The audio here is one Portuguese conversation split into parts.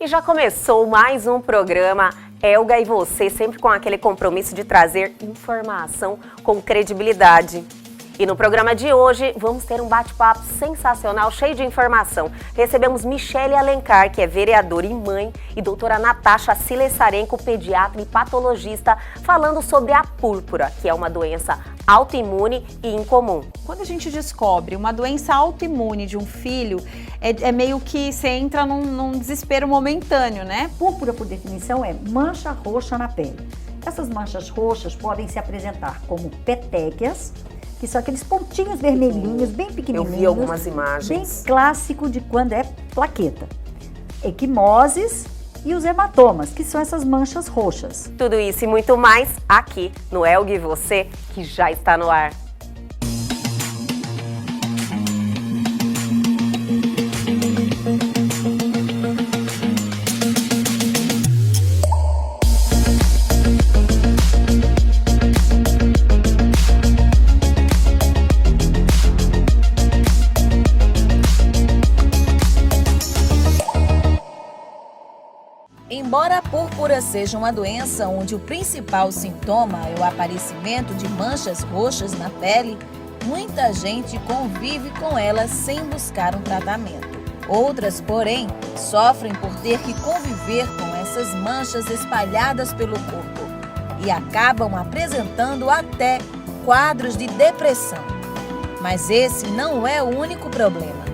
E já começou mais um programa Elga e Você, sempre com aquele compromisso de trazer informação com credibilidade. E no programa de hoje vamos ter um bate-papo sensacional, cheio de informação. Recebemos Michele Alencar, que é vereadora e mãe, e doutora Natasha Silessarenko, pediatra e patologista, falando sobre a púrpura, que é uma doença autoimune e incomum. Quando a gente descobre uma doença autoimune de um filho, é meio que você entra num desespero momentâneo, né? Púrpura, por definição, é mancha roxa na pele. Essas manchas roxas podem se apresentar como petequias, que são aqueles pontinhos vermelhinhos, bem pequenininhos. Eu vi algumas imagens. Bem clássico de quando é plaqueta. Equimoses e os hematomas, que são essas manchas roxas. Tudo isso e muito mais aqui no Elga e Você, que já está no ar. Embora a púrpura seja uma doença onde o principal sintoma é o aparecimento de manchas roxas na pele, muita gente convive com ela sem buscar um tratamento. Outras, porém, sofrem por ter que conviver com essas manchas espalhadas pelo corpo e acabam apresentando até quadros de depressão. Mas esse não é o único problema.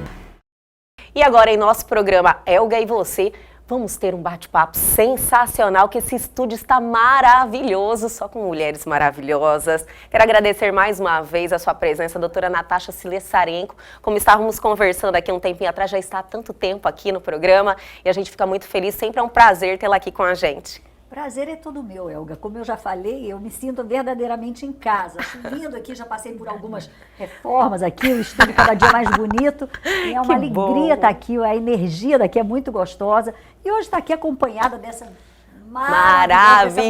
E agora em nosso programa Elga e Você, vamos ter um bate-papo sensacional, que esse estúdio está maravilhoso, só com mulheres maravilhosas. Quero agradecer mais uma vez a sua presença, doutora Natasha Silessarenko. Como estávamos conversando aqui um tempinho atrás, já está há tanto tempo aqui no programa e a gente fica muito feliz, sempre é um prazer tê-la aqui com a gente. Prazer é todo meu, Elga. Como eu já falei, eu me sinto verdadeiramente em casa. Vindo aqui, já passei por algumas reformas aqui, o estúdio cada dia mais bonito. E é uma alegria estar aqui, a energia daqui é muito gostosa. E hoje está aqui acompanhada dessa maravilhosa.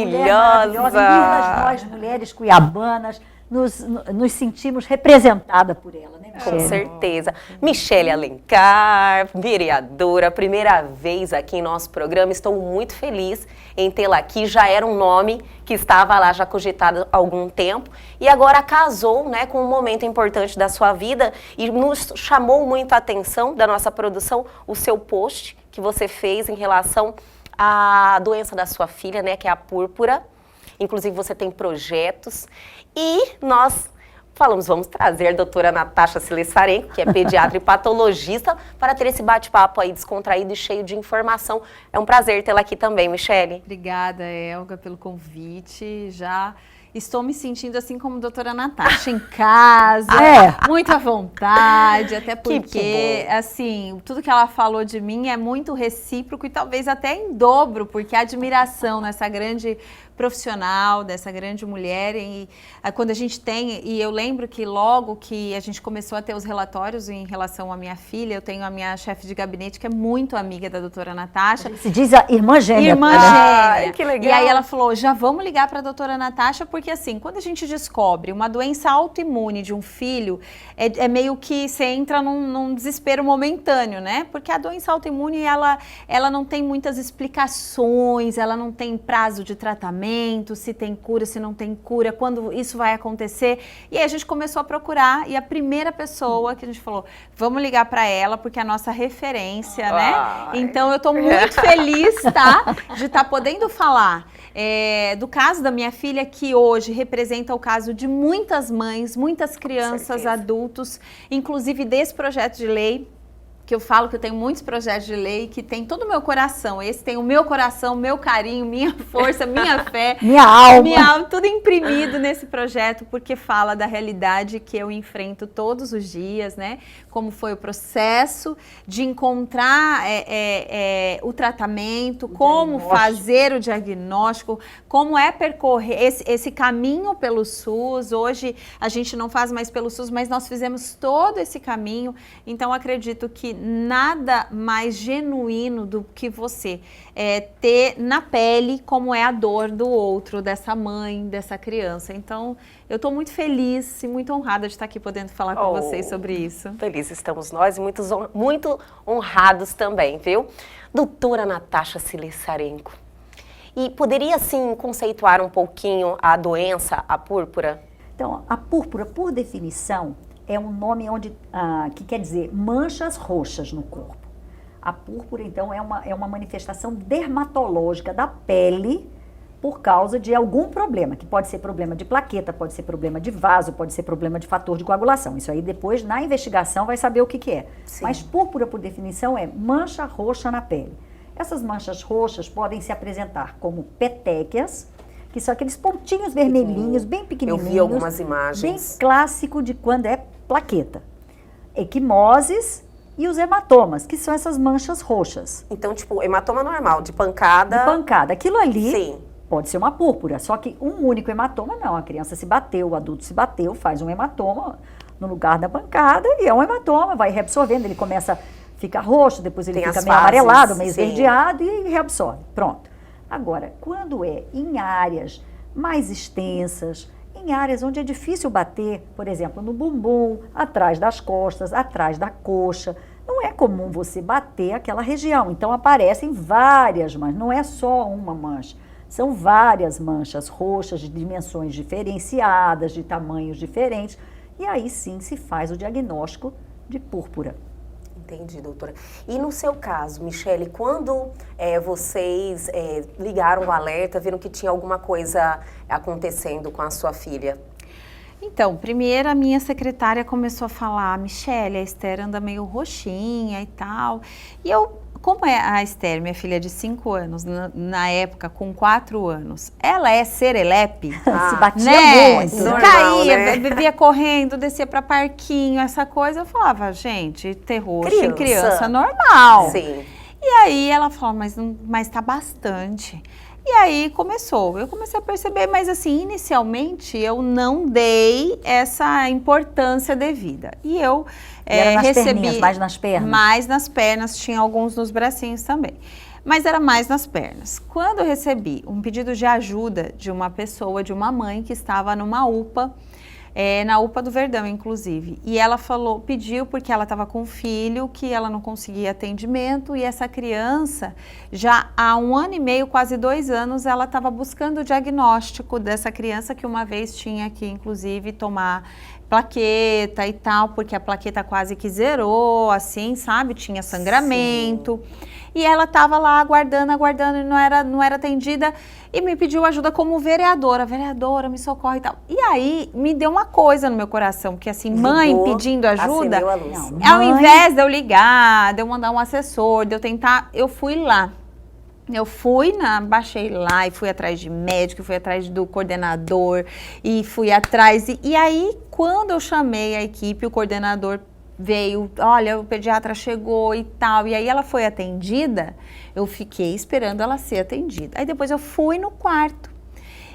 Lindas nós, mulheres cuiabanas, nos sentimos representadas por ela, né, Michele? Com certeza. Michele Alencar, vereadora, primeira vez aqui em nosso programa. Estou muito feliz em tê-la aqui. Já era um nome que estava lá já cogitado há algum tempo e agora casou, né, com um momento importante da sua vida e nos chamou muito a atenção da nossa produção o seu post que você fez em relação à doença da sua filha, né, que é a púrpura. Inclusive você tem projetos e nós falamos, vamos trazer a doutora Natasha Silessarenko, que é pediatra e patologista, para ter esse bate-papo aí descontraído e cheio de informação. É um prazer tê-la aqui também, Michele. Obrigada, Elga, pelo convite. Já estou me sentindo assim como a doutora Natasha, em casa, muito à vontade, até porque, assim, tudo que ela falou de mim é muito recíproco e talvez até em dobro, porque a admiração nessa grande profissional, dessa grande mulher, e quando a gente tem, e eu lembro que logo que a gente começou a ter os relatórios em relação à minha filha, eu tenho a minha chefe de gabinete que é muito amiga da doutora Natasha. Se diz a irmã gêmea. Irmã gêmea. Ai, que legal. E aí ela falou, já vamos ligar para a doutora Natasha, porque assim, quando a gente descobre uma doença autoimune de um filho, é meio que você entra num desespero momentâneo, né? Porque a doença autoimune, ela não tem muitas explicações, ela não tem prazo de tratamento, se tem cura, se não tem cura, quando isso vai acontecer. E aí a gente começou a procurar e a primeira pessoa que a gente falou, vamos ligar para ela, porque é a nossa referência, né? Então eu estou muito feliz, tá? De estar podendo falar do caso da minha filha, que hoje representa o caso de muitas mães, muitas crianças, adultos, inclusive desse projeto de lei, que eu falo que eu tenho muitos projetos de lei que tem todo o meu coração. Esse tem o meu coração, meu carinho, minha força, minha fé, minha alma, tudo imprimido nesse projeto, porque fala da realidade que eu enfrento todos os dias, né? Como foi o processo de encontrar o tratamento, como fazer o diagnóstico, como é percorrer esse caminho pelo SUS. Hoje a gente não faz mais pelo SUS, mas nós fizemos todo esse caminho. Então acredito que nada mais genuíno do que você ter na pele como é a dor do outro, dessa mãe, dessa criança. Então, eu estou muito feliz e muito honrada de estar aqui podendo falar com vocês sobre isso. Felizes estamos nós e muito honrados também, viu? Doutora Natasha Slisarenko, e poderia, assim, conceituar um pouquinho a doença, a púrpura? Então, a púrpura, por definição, é um nome que quer dizer manchas roxas no corpo. A púrpura, então, é uma manifestação dermatológica da pele por causa de algum problema, que pode ser problema de plaqueta, pode ser problema de vaso, pode ser problema de fator de coagulação. Isso aí depois, na investigação, vai saber o que é. Sim. Mas púrpura, por definição, é mancha roxa na pele. Essas manchas roxas podem se apresentar como petequias, que são aqueles pontinhos vermelhinhos, bem pequenininhos. Eu vi algumas imagens. Bem clássico de quando é plaqueta. Equimoses e os hematomas, que são essas manchas roxas. Então, tipo, hematoma normal, de pancada. De pancada. Aquilo ali Sim. pode ser uma púrpura, só que um único hematoma não. A criança se bateu, o adulto se bateu, faz um hematoma no lugar da pancada e é um hematoma, vai reabsorvendo, ele começa a ficar roxo, depois ele fica meio amarelado, meio esverdeado e reabsorve. Pronto. Agora, quando é em áreas mais extensas, em áreas onde é difícil bater, por exemplo, no bumbum, atrás das costas, atrás da coxa, não é comum você bater aquela região. Então aparecem várias manchas, não é só uma mancha, são várias manchas roxas de dimensões diferenciadas, de tamanhos diferentes, e aí sim se faz o diagnóstico de púrpura. Entendi, doutora. E no seu caso, Michele, quando vocês ligaram o alerta, viram que tinha alguma coisa acontecendo com a sua filha? Então, primeiro a minha secretária começou a falar, Michele, a Esther anda meio roxinha e tal. E eu, como é a Esther, minha filha de 5 anos, na época com 4 anos, ela é serelepe. Se batia muito. Normal, Caía, né? vivia correndo, descia pra parquinho, essa coisa. Eu falava, gente, ter roxo em criança normal. Sim. E aí ela falou, mas tá bastante. E aí eu comecei a perceber, mas assim, inicialmente eu não dei essa importância devida. E eu era nas recebi... perninhas, mais nas pernas? Mais nas pernas, tinha alguns nos bracinhos também. Mas era mais nas pernas. Quando eu recebi um pedido de ajuda de uma pessoa, de uma mãe que estava numa UPA, na UPA do Verdão, inclusive. E ela pediu porque ela estava com um filho que ela não conseguia atendimento e essa criança, já há 1 ano e meio, quase 2 anos, ela estava buscando o diagnóstico dessa criança que uma vez tinha que, inclusive, tomar plaqueta e tal, porque a plaqueta quase que zerou, assim, sabe? Tinha sangramento. Sim. E ela estava lá aguardando e não era atendida e me pediu ajuda como vereadora, me socorre e tal. E aí me deu uma coisa no meu coração, porque assim, mãe pedindo ajuda, ao invés de eu ligar, de eu mandar um assessor, de eu tentar, eu fui lá. Baixei lá e fui atrás de médico, fui atrás do coordenador e fui atrás. E aí, quando eu chamei a equipe, o coordenador veio, olha, o pediatra chegou e tal, e aí ela foi atendida, eu fiquei esperando ela ser atendida. Aí depois eu fui no quarto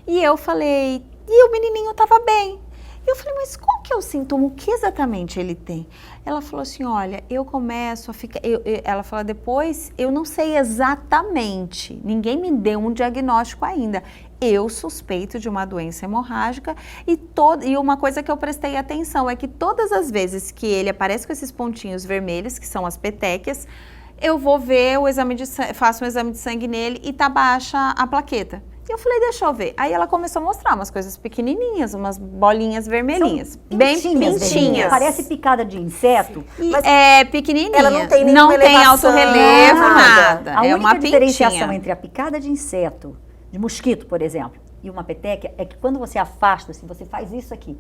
e eu falei, e o menininho tava bem. E eu falei, mas qual que é o sintoma? O que exatamente ele tem? Ela falou assim, olha, eu começo a ficar... ela falou, depois, eu não sei exatamente, ninguém me deu um diagnóstico ainda. Eu suspeito de uma doença hemorrágica e uma coisa que eu prestei atenção é que todas as vezes que ele aparece com esses pontinhos vermelhos, que são as petequias, eu vou ver faço um exame de sangue nele e tá baixa a plaqueta. E eu falei, deixa eu ver. Aí ela começou a mostrar umas coisas pequenininhas, umas bolinhas vermelhinhas. Bem pintinhas. Parece picada de inseto. Mas é pequenininha. Ela não tem não tem alto relevo, nada. A é única uma diferenciação pintinha. entre a picada de inseto, de mosquito, por exemplo, e uma petequia, é que quando você afasta, assim, você faz isso aqui,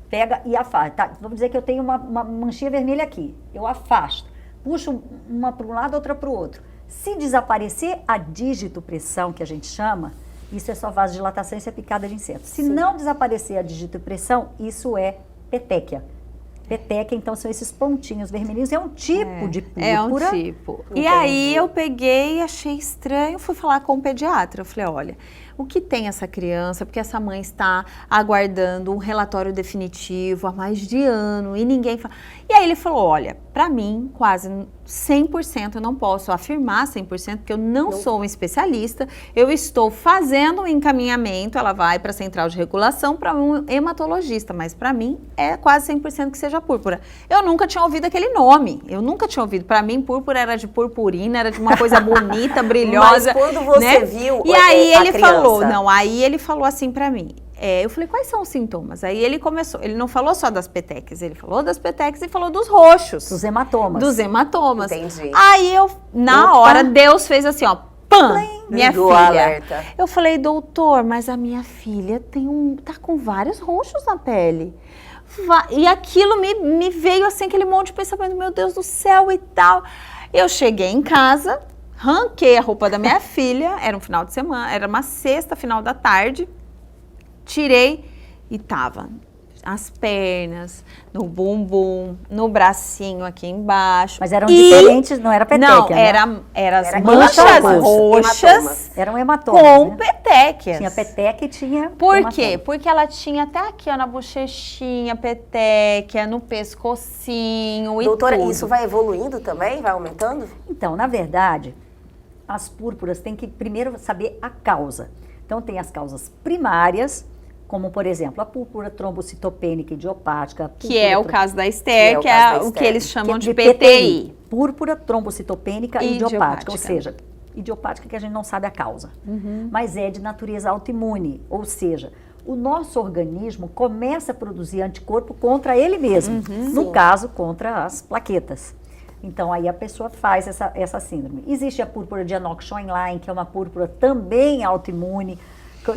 pega e afasta. Tá, vamos dizer que eu tenho uma manchinha vermelha aqui. Eu afasto, puxo uma para um lado, outra para o outro. Se desaparecer a digitopressão, que a gente chama, isso é só vasodilatação, isso é picada de inseto. Se não desaparecer a digitopressão, isso é petequia. Petequia, então, são esses pontinhos vermelhinhos. É um tipo de púrpura. É um tipo. E aí eu peguei, achei estranho, fui falar com o pediatra. Eu falei, olha, o que tem essa criança? Porque essa mãe está aguardando um relatório definitivo há mais de ano e ninguém fala. E aí ele falou, olha, Para mim, quase 100%, eu não posso afirmar 100%, porque eu não sou um especialista. Eu estou fazendo um encaminhamento, ela vai para a central de regulação para um hematologista, mas para mim é quase 100% que seja púrpura. Eu nunca tinha ouvido aquele nome, eu nunca tinha ouvido. Para mim, púrpura era de purpurina, era de uma coisa bonita, brilhosa. Mas quando você né? viu E aí ele criança... falou, aí ele falou assim para mim. Eu falei, quais são os sintomas? Aí ele começou, ele não falou só das petequias, ele falou das petequias e falou dos roxos. Dos hematomas. Dos hematomas. Entendi. Aí na hora, Deus fez assim, ó, pam, minha Ligou filha. o alerta. Eu falei, doutor, mas a minha filha tá com vários roxos na pele. E aquilo me veio assim, aquele monte de pensamento, meu Deus do céu e tal. Eu cheguei em casa, ranquei a roupa da minha filha, era um final de semana, era uma sexta, final da tarde. Tirei e tava as pernas, no bumbum, no bracinho aqui embaixo. Mas eram diferentes, não era petequia, não, né? Era as Era manchas roxas. roxas Eram hematomas, com né? petequias. Tinha petequia e tinha Por hematoma. quê? Porque ela tinha até aqui, ó, na bochechinha, petequia, no pescocinho e Doutora, tudo. isso vai evoluindo também? Vai aumentando? Então, na verdade, as púrpuras têm que primeiro saber a causa. Então, tem as causas primárias, como, por exemplo, a púrpura trombocitopênica idiopática. Que é o caso da Esther, que é o que eles chamam de PTI. PTI. Púrpura trombocitopênica e idiopática, ou Idiopática. seja, idiopática que a gente não sabe a causa, mas é de natureza autoimune, ou seja, o nosso organismo começa a produzir anticorpo contra ele mesmo, no caso, contra as plaquetas. Então, aí a pessoa faz essa síndrome. Existe a púrpura de Enoch-Scheinlein, que é uma púrpura também autoimune,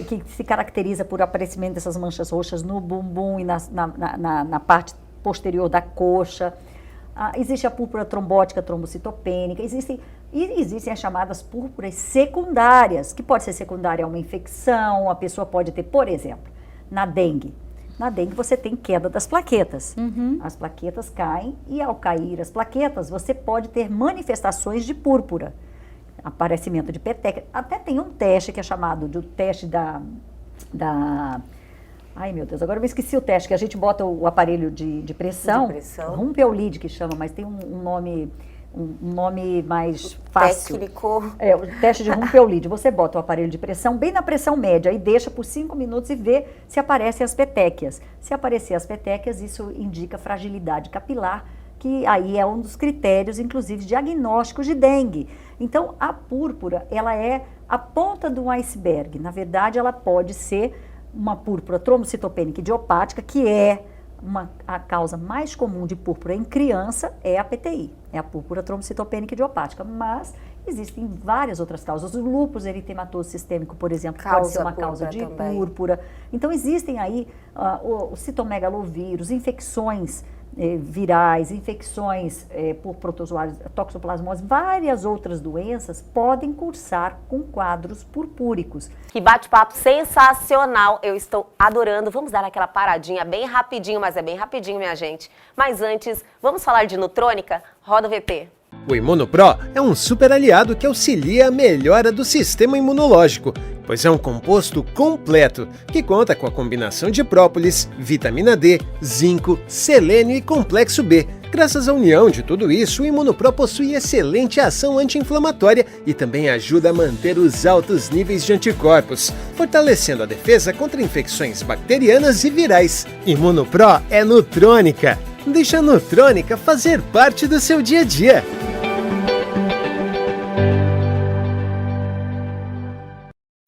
que se caracteriza por aparecimento dessas manchas roxas no bumbum e na parte posterior da coxa. Existe a púrpura trombótica trombocitopênica, existem as chamadas púrpuras secundárias, que pode ser secundária a uma infecção, a pessoa pode ter, por exemplo, na dengue. Na dengue você tem queda das plaquetas. As plaquetas caem e ao cair as plaquetas você pode ter manifestações de púrpura. Aparecimento de petequia. Até tem um teste que é chamado de teste ai meu Deus, agora eu me esqueci o teste, que a gente bota o aparelho de pressão. Rumpelide que chama, mas tem um nome mais fácil. Técnico. É, o teste de Rumpelide. Você bota o aparelho de pressão bem na pressão média e deixa por 5 minutos e vê se aparecem as petequias. Se aparecer as petequias, isso indica fragilidade capilar, que aí é um dos critérios, inclusive, diagnósticos de dengue. Então, a púrpura, ela é a ponta do iceberg. Na verdade, ela pode ser uma púrpura trombocitopênica idiopática, que é a causa mais comum de púrpura em criança, é a PTI, é a púrpura trombocitopênica idiopática, mas existem várias outras causas. O lúpus eritematoso sistêmico, por exemplo, pode ser uma causa de púrpura. Então, existem aí o citomegalovírus, infecções virais, infecções por protozoários, toxoplasmose, várias outras doenças podem cursar com quadros purpúricos. Que bate-papo sensacional, eu estou adorando. Vamos dar aquela paradinha bem rapidinho, mas é bem rapidinho, minha gente. Mas antes, vamos falar de Nutrônica? Roda o VT. O ImunoPro é um super aliado que auxilia a melhora do sistema imunológico, pois é um composto completo que conta com a combinação de própolis, vitamina D, zinco, selênio e complexo B. Graças à união de tudo isso, o ImunoPro possui excelente ação anti-inflamatória e também ajuda a manter os altos níveis de anticorpos, fortalecendo a defesa contra infecções bacterianas e virais. ImunoPro é Nutrônica. Deixa a Nutrônica fazer parte do seu dia a dia.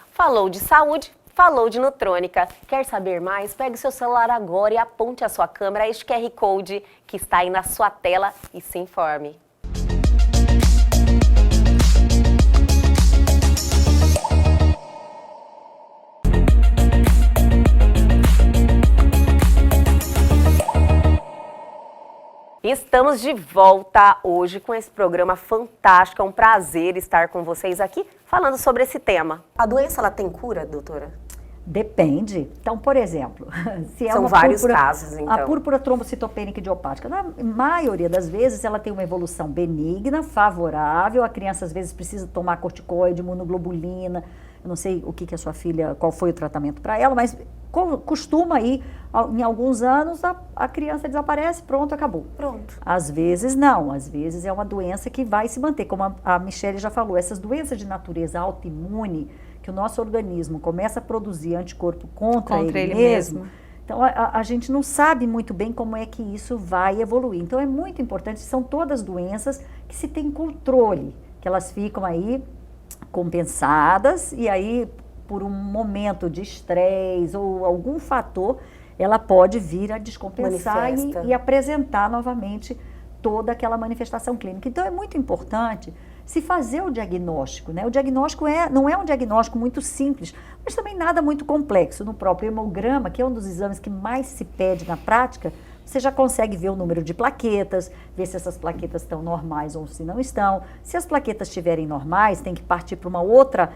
Falou de saúde, falou de Nutrônica. Quer saber mais? Pegue seu celular agora e aponte a sua câmera a este QR Code que está aí na sua tela e se informe. Estamos de volta hoje com esse programa fantástico. É um prazer estar com vocês aqui falando sobre esse tema. A doença, ela tem cura, doutora? Depende. Então, por exemplo, se é São uma vários púrpura, casos, então. A púrpura trombocitopênica idiopática, na maioria das vezes, ela tem uma evolução benigna, favorável. A criança, às vezes, precisa tomar corticoide, imunoglobulina. Eu não sei o que a sua filha, qual foi o tratamento para ela, mas costuma ir, em alguns anos, a criança desaparece, pronto, acabou. Pronto. Às vezes não, às vezes é uma doença que vai se manter, como a Michele já falou, essas doenças de natureza autoimune, que o nosso organismo começa a produzir anticorpo contra ele mesmo. Então, a gente não sabe muito bem como é que isso vai evoluir. Então, é muito importante, são todas doenças que se tem controle, que elas ficam aí compensadas e aí, por um momento de estresse ou algum fator, ela pode vir a descompensar e apresentar novamente toda aquela manifestação clínica. Então, é muito importante se fazer o diagnóstico, né? O diagnóstico não é um diagnóstico muito simples, mas também nada muito complexo. No próprio hemograma, que é um dos exames que mais se pede na prática, você já consegue ver o número de plaquetas, ver se essas plaquetas estão normais ou se não estão. Se as plaquetas estiverem normais, tem que partir para uma outra,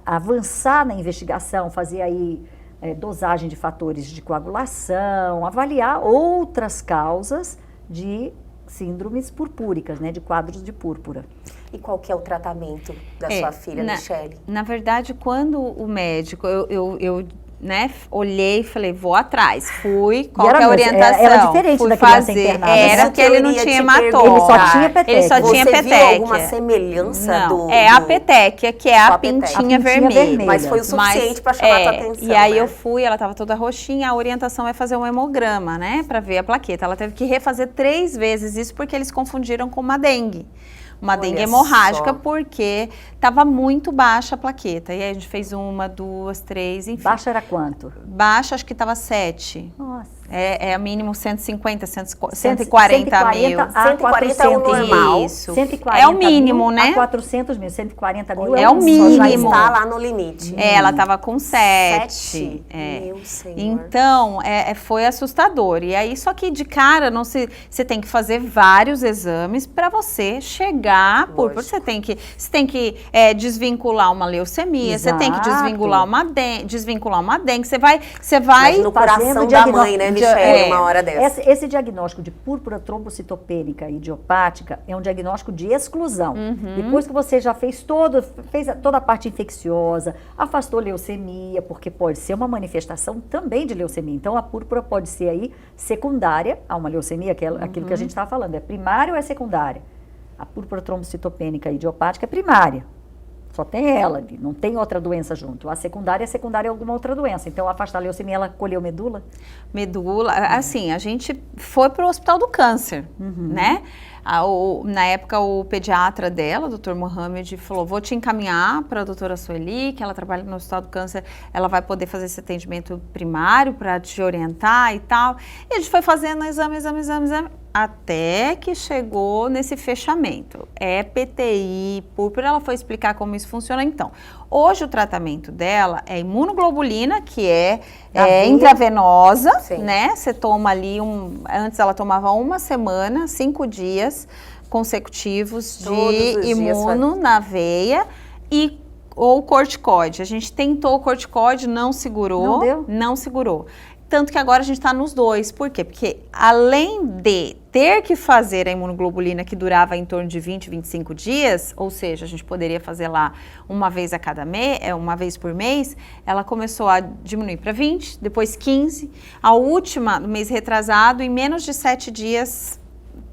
avançar na investigação, fazer aí dosagem de fatores de coagulação, avaliar outras causas de síndromes purpúricas, né, de quadros de púrpura. E qual que é o tratamento da sua filha, Michele? Na verdade, quando o médico, eu olhei e falei, vou atrás, fui, qual que é a orientação? Era diferente fui da criança fazer, internada. Era que ele não tinha hematoma. Ele só tinha petequia. Ele só tinha Você petequia. viu alguma semelhança a petequia, que é a pintinha vermelha. Mas foi o suficiente para chamar a tua atenção, E aí né? eu fui, ela estava toda roxinha, a orientação é fazer um hemograma, né, para ver a plaqueta. Ela teve que refazer 3 vezes isso porque eles confundiram com uma dengue. Uma dengue hemorrágica, porque estava muito baixa a plaqueta. E aí a gente fez 1, 2, 3, enfim. Baixa era quanto? Baixa, acho que estava 7. Nossa. É mínimo 140 mil. 140 é o normal. Isso. 140 é o mínimo, né? A 400 mil. 140 mil é o mínimo. Já está lá no limite. Ela estava com 7. 7? Meu Senhor. Então, foi assustador. E aí, só que de cara, você tem que fazer vários exames para você chegar. Você tem que desvincular uma leucemia, você tem que desvincular uma dengue. Você vai Mas no coração da mãe, né, Michele, uma hora dessa. Esse diagnóstico de púrpura trombocitopênica idiopática é um diagnóstico de exclusão. Depois que você já fez toda a parte infecciosa, afastou leucemia, porque pode ser uma manifestação também de leucemia. Então, a púrpura pode ser aí secundária a uma leucemia, que é aquilo que a gente estava falando. É primária ou é secundária? A púrpura trombocitopênica idiopática é primária. Só tem ela, não tem outra doença junto. A secundária é alguma outra doença. Então, afastar a leucemia, ela colheu medula? Medula, assim, a gente foi para o Hospital do Câncer, né? Na época, o pediatra dela, o Dr. Mohamed, falou, vou te encaminhar para a doutora Sueli, que ela trabalha no Hospital do Câncer, ela vai poder fazer esse atendimento primário para te orientar e tal. E a gente foi fazendo exame, até que chegou nesse fechamento. É PTI, púrpura, ela foi explicar como isso funciona. Então, hoje o tratamento dela é imunoglobulina, que é intravenosa, né? Você toma ali, antes ela tomava 1 semana, 5 dias consecutivos de imuno na veia ou corticoide. A gente tentou o corticoide, não segurou. Não segurou. Tanto que agora a gente está nos 2. Por quê? Porque além de ter que fazer a imunoglobulina que durava em torno de 20, 25 dias, ou seja, a gente poderia fazer lá uma vez por mês, ela começou a diminuir para 20, depois 15. A última, no mês retrasado, em menos de 7 dias,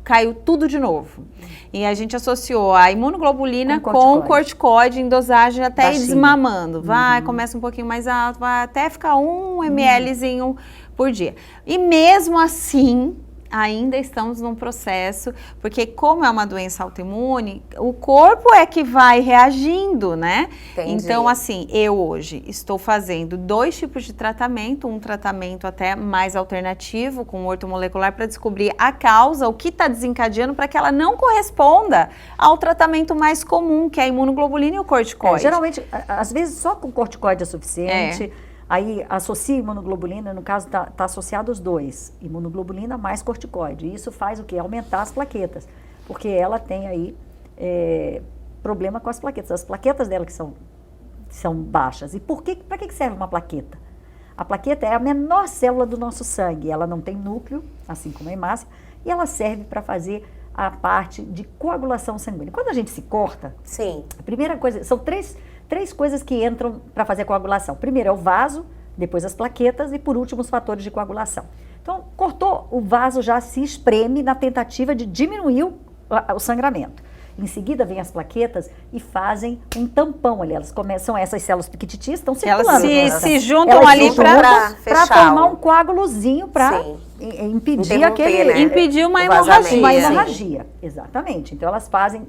caiu tudo de novo. E a gente associou a imunoglobulina com corticoide em dosagem até ir desmamando. Começa um pouquinho mais alto, vai até ficar 1 mlzinho por dia. E mesmo assim, ainda estamos num processo, porque como é uma doença autoimune, o corpo é que vai reagindo, né? Entendi. Então, assim, eu hoje estou fazendo 2 tipos de tratamento, um tratamento até mais alternativo, com ortomolecular, para descobrir a causa, o que está desencadeando, para que ela não corresponda ao tratamento mais comum, que é a imunoglobulina e o corticoide. Geralmente, às vezes, só com corticoide é suficiente. Aí associa imunoglobulina, no caso tá associado os 2, imunoglobulina mais corticoide. Isso faz o quê? Aumentar as plaquetas, porque ela tem aí problema com as plaquetas. As plaquetas dela que são baixas. E para que serve uma plaqueta? A plaqueta é a menor célula do nosso sangue, ela não tem núcleo, assim como a hemácia, e ela serve para fazer a parte de coagulação sanguínea. Quando a gente se corta, a primeira coisa, são três coisas que entram para fazer a coagulação. Primeiro é o vaso, depois as plaquetas e, por último, os fatores de coagulação. Então, cortou, o vaso já se espreme na tentativa de diminuir o sangramento. Em seguida, vem as plaquetas e fazem um tampão ali. Elas começam, essas células piquititis estão circulando. Elas se juntam ali para fechar formar um coágulozinho para impedir impedir uma hemorragia. Uma hemorragia. hemorragia, exatamente. Então, elas fazem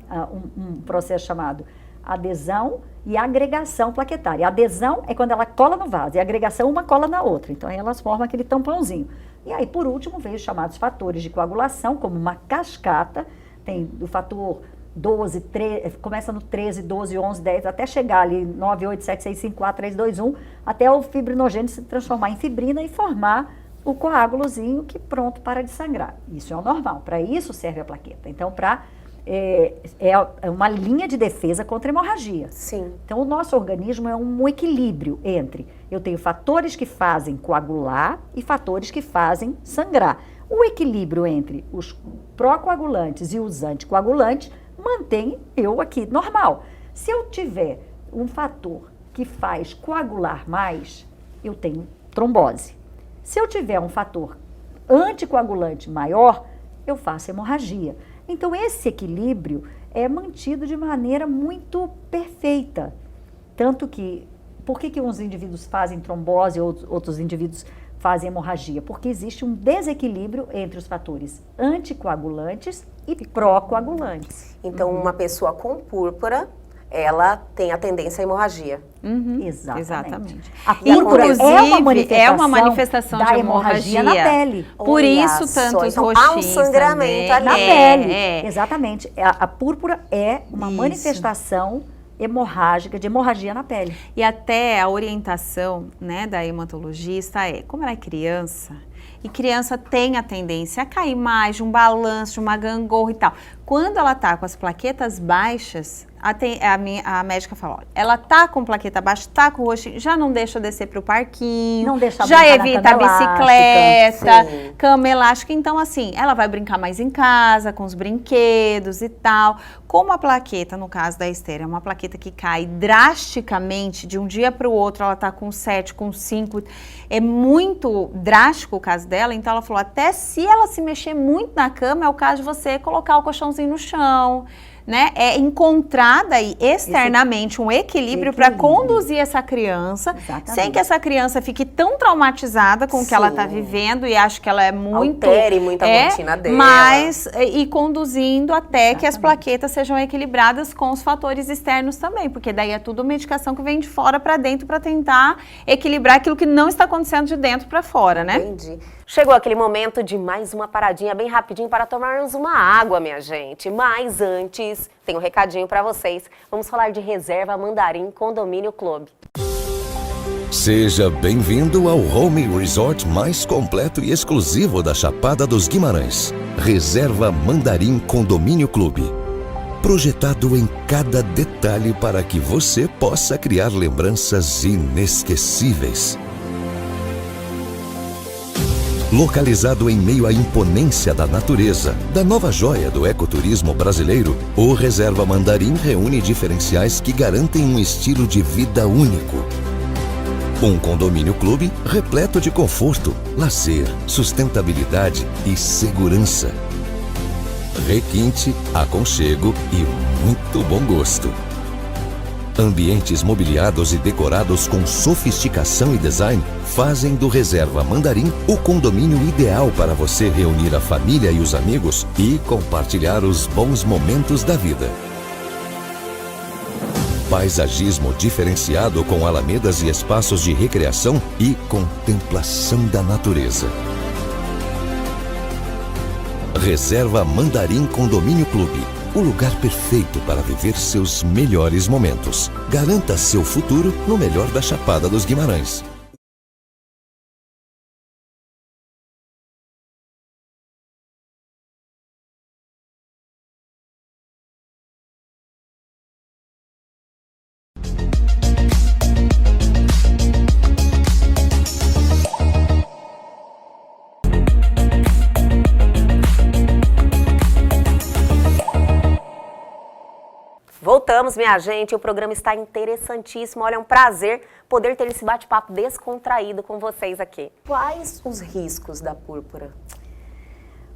um processo chamado adesão e agregação plaquetária. A adesão é quando ela cola no vaso, e a agregação uma cola na outra. Então, aí elas formam aquele tampãozinho. E aí, por último, veio os chamados fatores de coagulação, como uma cascata, tem o fator 12, 13, começa no 13, 12, 11, 10, até chegar ali 9, 8, 7, 6, 5, 4, 3, 2, 1, até o fibrinogênio se transformar em fibrina e formar o coágulozinho que pronto para de sangrar. Isso é o normal, para isso serve a plaqueta. Então, é uma linha de defesa contra a hemorragia. Sim. Então, o nosso organismo é um equilíbrio entre, eu tenho fatores que fazem coagular e fatores que fazem sangrar. O equilíbrio entre os procoagulantes e os anticoagulantes mantém eu aqui normal. Se eu tiver um fator que faz coagular mais, eu tenho trombose. Se eu tiver um fator anticoagulante maior, eu faço hemorragia. Então, esse equilíbrio é mantido de maneira muito perfeita. Tanto que, por que uns indivíduos fazem trombose e outros indivíduos fazem hemorragia? Porque existe um desequilíbrio entre os fatores anticoagulantes e procoagulantes. Então, uma pessoa com púrpura, ela tem a tendência à hemorragia. Exatamente. A púrpura é uma manifestação da de hemorragia na pele. Por isso, tantos então, roxinhos há um sangramento ali. Na pele. Exatamente. A púrpura é uma manifestação hemorrágica, de hemorragia na pele. E até a orientação, né, da hematologista como ela é criança, e criança tem a tendência a cair mais de um balanço, de uma gangorra e tal. Quando ela tá com as plaquetas baixas, a médica fala, olha, ela tá com plaqueta baixa, tá com roxinho, já não deixa descer pro parquinho, não deixa já evita a bicicleta, cama elástica. Então, assim, ela vai brincar mais em casa, com os brinquedos e tal. Como a plaqueta, no caso da Esther, é uma plaqueta que cai drasticamente, de um dia para o outro, ela tá com 7, com 5, é muito drástico o caso dela, então ela falou, até se ela se mexer muito na cama, é o caso de você colocar o colchãozinho no chão, né? É encontrar daí externamente um equilíbrio para conduzir essa criança, sem que essa criança fique tão traumatizada com o que ela está vivendo e ache que ela é muito... Altere muito a rotina dela. Mas, e conduzindo até que as plaquetas sejam equilibradas com os fatores externos também, porque daí é tudo medicação que vem de fora para dentro para tentar equilibrar aquilo que não está acontecendo de dentro para fora, né? Entendi. Chegou aquele momento de mais uma paradinha bem rapidinho para tomarmos uma água, minha gente. Mas antes, tem um recadinho para vocês. Vamos falar de Reserva Mandarim Condomínio Clube. Seja bem-vindo ao home resort mais completo e exclusivo da Chapada dos Guimarães. Reserva Mandarim Condomínio Clube. Projetado em cada detalhe para que você possa criar lembranças inesquecíveis. Localizado em meio à imponência da natureza, da nova joia do ecoturismo brasileiro, o Reserva Mandarim reúne diferenciais que garantem um estilo de vida único. Um condomínio clube repleto de conforto, lazer, sustentabilidade e segurança. Requinte, aconchego e muito bom gosto. Ambientes mobiliados e decorados com sofisticação e design fazem do Reserva Mandarim o condomínio ideal para você reunir a família e os amigos e compartilhar os bons momentos da vida. Paisagismo diferenciado com alamedas e espaços de recreação e contemplação da natureza. Reserva Mandarim Condomínio Clube. O lugar perfeito para viver seus melhores momentos. Garanta seu futuro no melhor da Chapada dos Guimarães. Voltamos, minha gente, o programa está interessantíssimo. Olha, é um prazer poder ter esse bate-papo descontraído com vocês aqui. Quais os riscos da púrpura?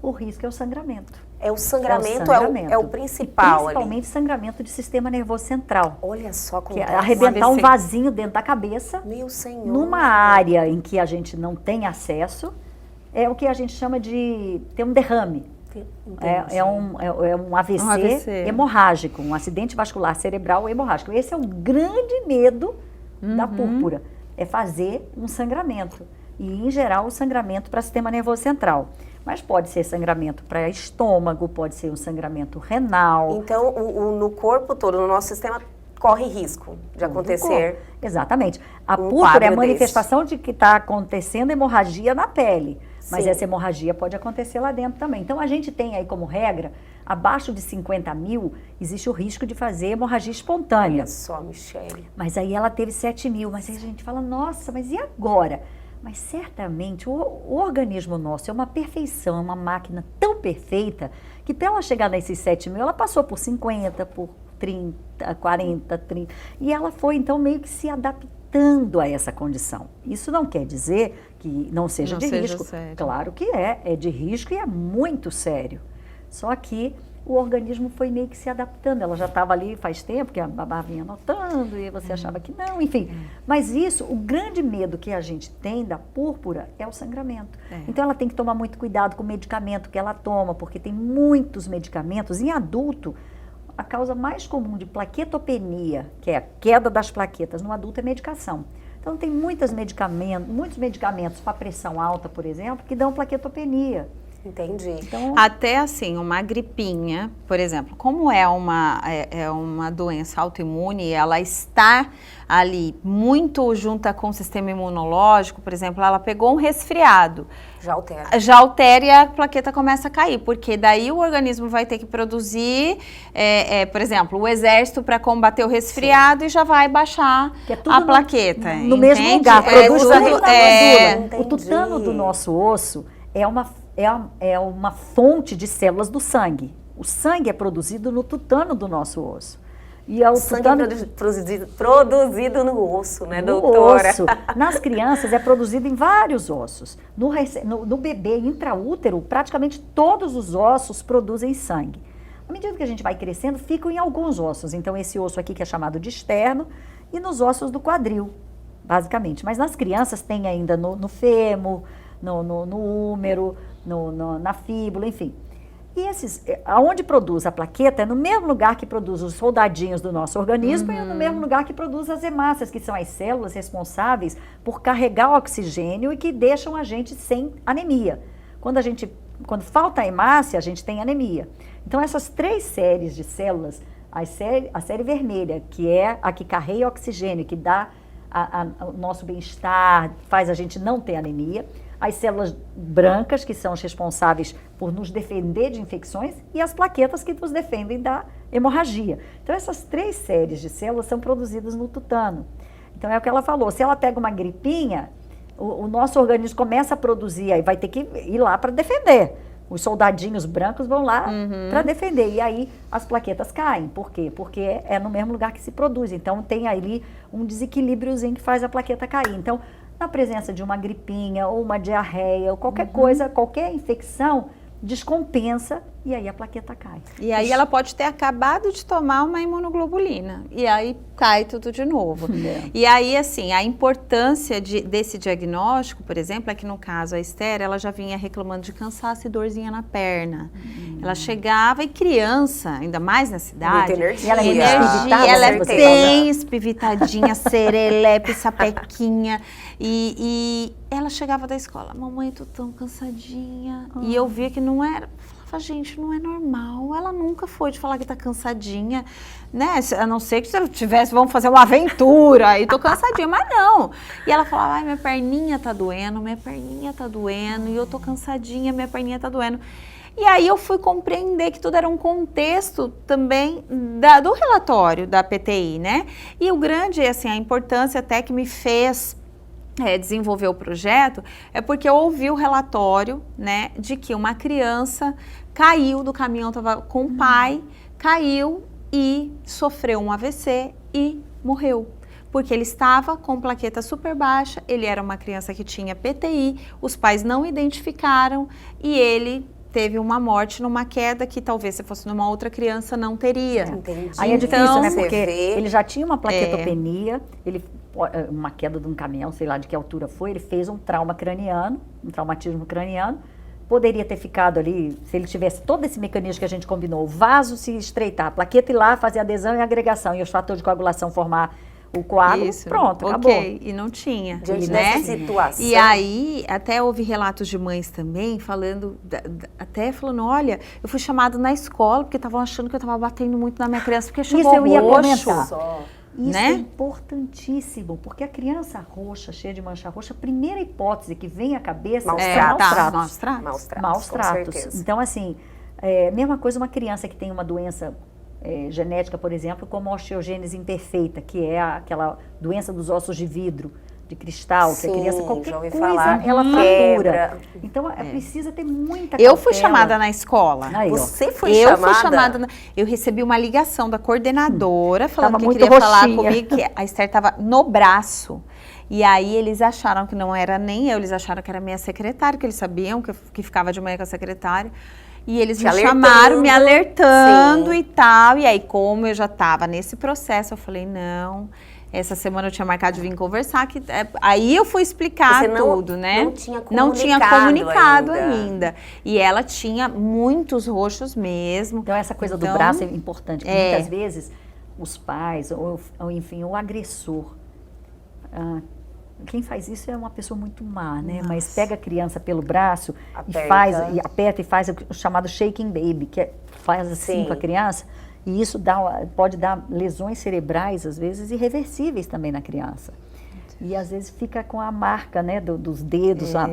O risco é o sangramento. O sangramento é o principal. Principalmente sangramento de sistema nervoso central. Olha só como que é arrebentar um vasinho dentro da cabeça. Meu Senhor. Numa área em que a gente não tem acesso, é o que a gente chama de ter um derrame. É um AVC hemorrágico, um acidente vascular cerebral hemorrágico. Esse é o grande medo da púrpura, é fazer um sangramento. E, em geral, o sangramento para o sistema nervoso central. Mas pode ser sangramento para estômago, pode ser um sangramento renal. Então, no corpo todo, no nosso sistema, corre risco de acontecer. Exatamente. A púrpura é a manifestação de que está acontecendo hemorragia na pele. Mas essa hemorragia pode acontecer lá dentro também. Então, a gente tem aí como regra, abaixo de 50 mil, existe o risco de fazer hemorragia espontânea. Olha só, Michele. Mas aí ela teve 7 mil. Mas aí a gente fala, nossa, mas e agora? Mas certamente o organismo nosso é uma perfeição, é uma máquina tão perfeita que para ela chegar nesses 7 mil, ela passou por 50, por 30, 40, 30. E ela foi então meio que se adaptando a essa condição. Isso não quer dizer que não seja de risco. Sério. Claro que é de risco e é muito sério. Só que o organismo foi meio que se adaptando. Ela já estava ali faz tempo, que a babá vinha notando, e você achava que não, enfim. Mas isso, o grande medo que a gente tem da púrpura é o sangramento. Então ela tem que tomar muito cuidado com o medicamento que ela toma, porque tem muitos medicamentos. Em adulto, a causa mais comum de plaquetopenia, que é a queda das plaquetas no adulto, é medicação. Então tem muitos medicamentos para pressão alta, por exemplo, que dão plaquetopenia. Entendi. Então, até assim, uma gripinha, por exemplo, como é uma doença autoimune, ela está ali muito junta com o sistema imunológico, por exemplo, ela pegou um resfriado. Já altera e a plaqueta começa a cair, porque daí o organismo vai ter que produzir, por exemplo, o exército para combater o resfriado e já vai baixar a plaqueta. No mesmo lugar, produz tudo na medula. O tutano do nosso osso é uma fonte de células do sangue. O sangue é produzido no tutano do nosso osso. E o sangue é produzido no osso, né, doutora? No osso. Nas crianças é produzido em vários ossos. No bebê intraútero, praticamente todos os ossos produzem sangue. À medida que a gente vai crescendo, ficam em alguns ossos. Então, esse osso aqui que é chamado de externo e nos ossos do quadril, basicamente. Mas nas crianças tem ainda no fêmur, no úmero, na fíbula, enfim. E aonde produz a plaqueta é no mesmo lugar que produz os soldadinhos do nosso organismo e no mesmo lugar que produz as hemácias, que são as células responsáveis por carregar o oxigênio e que deixam a gente sem anemia. Quando falta a hemácia, a gente tem anemia. Então, essas 3 séries de células, a série vermelha, que é a que carrega oxigênio, que dá o nosso bem-estar, faz a gente não ter anemia. As células brancas, que são as responsáveis por nos defender de infecções, e as plaquetas que nos defendem da hemorragia. Então, essas 3 séries de células são produzidas no tutano. Então, é o que ela falou, se ela pega uma gripinha, o nosso organismo começa a produzir, aí vai ter que ir lá para defender. Os soldadinhos brancos vão lá para defender, e aí as plaquetas caem. Por quê? Porque é no mesmo lugar que se produz. Então, tem ali um desequilíbriozinho que faz a plaqueta cair. Então, na presença de uma gripinha ou uma diarreia ou qualquer coisa, qualquer infecção, descompensa e aí a plaqueta cai. E aí ela pode ter acabado de tomar uma imunoglobulina e aí cai tudo de novo. E aí, assim, a importância desse diagnóstico, por exemplo, é que no caso a Esther, ela já vinha reclamando de cansaço e dorzinha na perna. Ela chegava e criança, ainda mais na cidade, ela é bem espivitadinha, serelepe, sapequinha. E ela chegava da escola, mamãe, tô tão cansadinha. E eu via que não era, falava, gente, não é normal. Ela nunca foi de falar que tá cansadinha, né? A não ser que se eu tivesse, vamos fazer uma aventura, e tô cansadinha, mas não. E ela falava, ai, minha perninha tá doendo, e eu tô cansadinha, minha perninha tá doendo. E aí eu fui compreender que tudo era um contexto também do relatório da PTI, né? E o grande, assim, a importância até que me fez desenvolver o projeto é porque eu ouvi o relatório, né, de que uma criança caiu do caminhão, estava com o pai, caiu e sofreu um AVC e morreu. Porque ele estava com plaqueta super baixa, ele era uma criança que tinha PTI, os pais não identificaram e ele teve uma morte numa queda que talvez se fosse numa outra criança não teria. Entendi. Aí é difícil, né? Você Porque vê. ele já tinha uma plaquetopenia, uma queda de um caminhão, sei lá de que altura foi, ele fez um trauma craniano, um traumatismo craniano. Poderia ter ficado ali, se ele tivesse todo esse mecanismo que a gente combinou, o vaso se estreitar, a plaqueta ir lá, fazer adesão e agregação, e os fatores de coagulação formar o coágulo, Isso, pronto, acabou. Ok, e não tinha, Diante né? dessa situação. E aí, até houve relatos de mães também falando, olha, eu fui chamada na escola porque estavam achando que eu estava batendo muito na minha criança porque chegou Isso eu ia roxo. comentar. Só. Isso né? é importantíssimo, porque a criança roxa, cheia de mancha roxa, a primeira hipótese que vem à cabeça Maus é tratos. maus tratos. Maus tratos. Maus tratos, Maus com tratos. certeza. Então, assim, mesma coisa uma criança que tem uma doença genética, por exemplo, como a osteogênese imperfeita, que é aquela doença dos ossos de vidro, de cristal, que a Sim, criança, já qualquer ouvi coisa, falar. ela Quebra. fratura. Então, precisa ter muita Eu fui cautela. chamada na escola. Aí, ó. Você foi Eu chamada? fui chamada, eu recebi uma ligação da coordenadora falando Tava que muito queria falar roxinha. comigo, que a Esther estava no braço. E aí eles acharam que não era nem eu, eles acharam que era minha secretária, que eles sabiam que ficava de manhã com a secretária. E eles Te me alertando. chamaram, me alertando Sim. e tal. E aí, como eu já estava nesse processo, eu falei, não... Essa semana eu tinha marcado de vir conversar, aí eu fui explicar Você não- tudo, né? não tinha comunicado comunicado ainda. E ela tinha muitos roxos mesmo. Então, essa coisa do Então, braço é importante, porque muitas vezes os pais, ou enfim, o agressor, quem faz isso é uma pessoa muito má, né? Mas pega a criança pelo braço Aperta. e faz o chamado shaking baby, que faz assim Sim. com a criança, e isso pode dar lesões cerebrais, às vezes, irreversíveis também na criança. E às vezes fica com a marca, né, dos dedos, a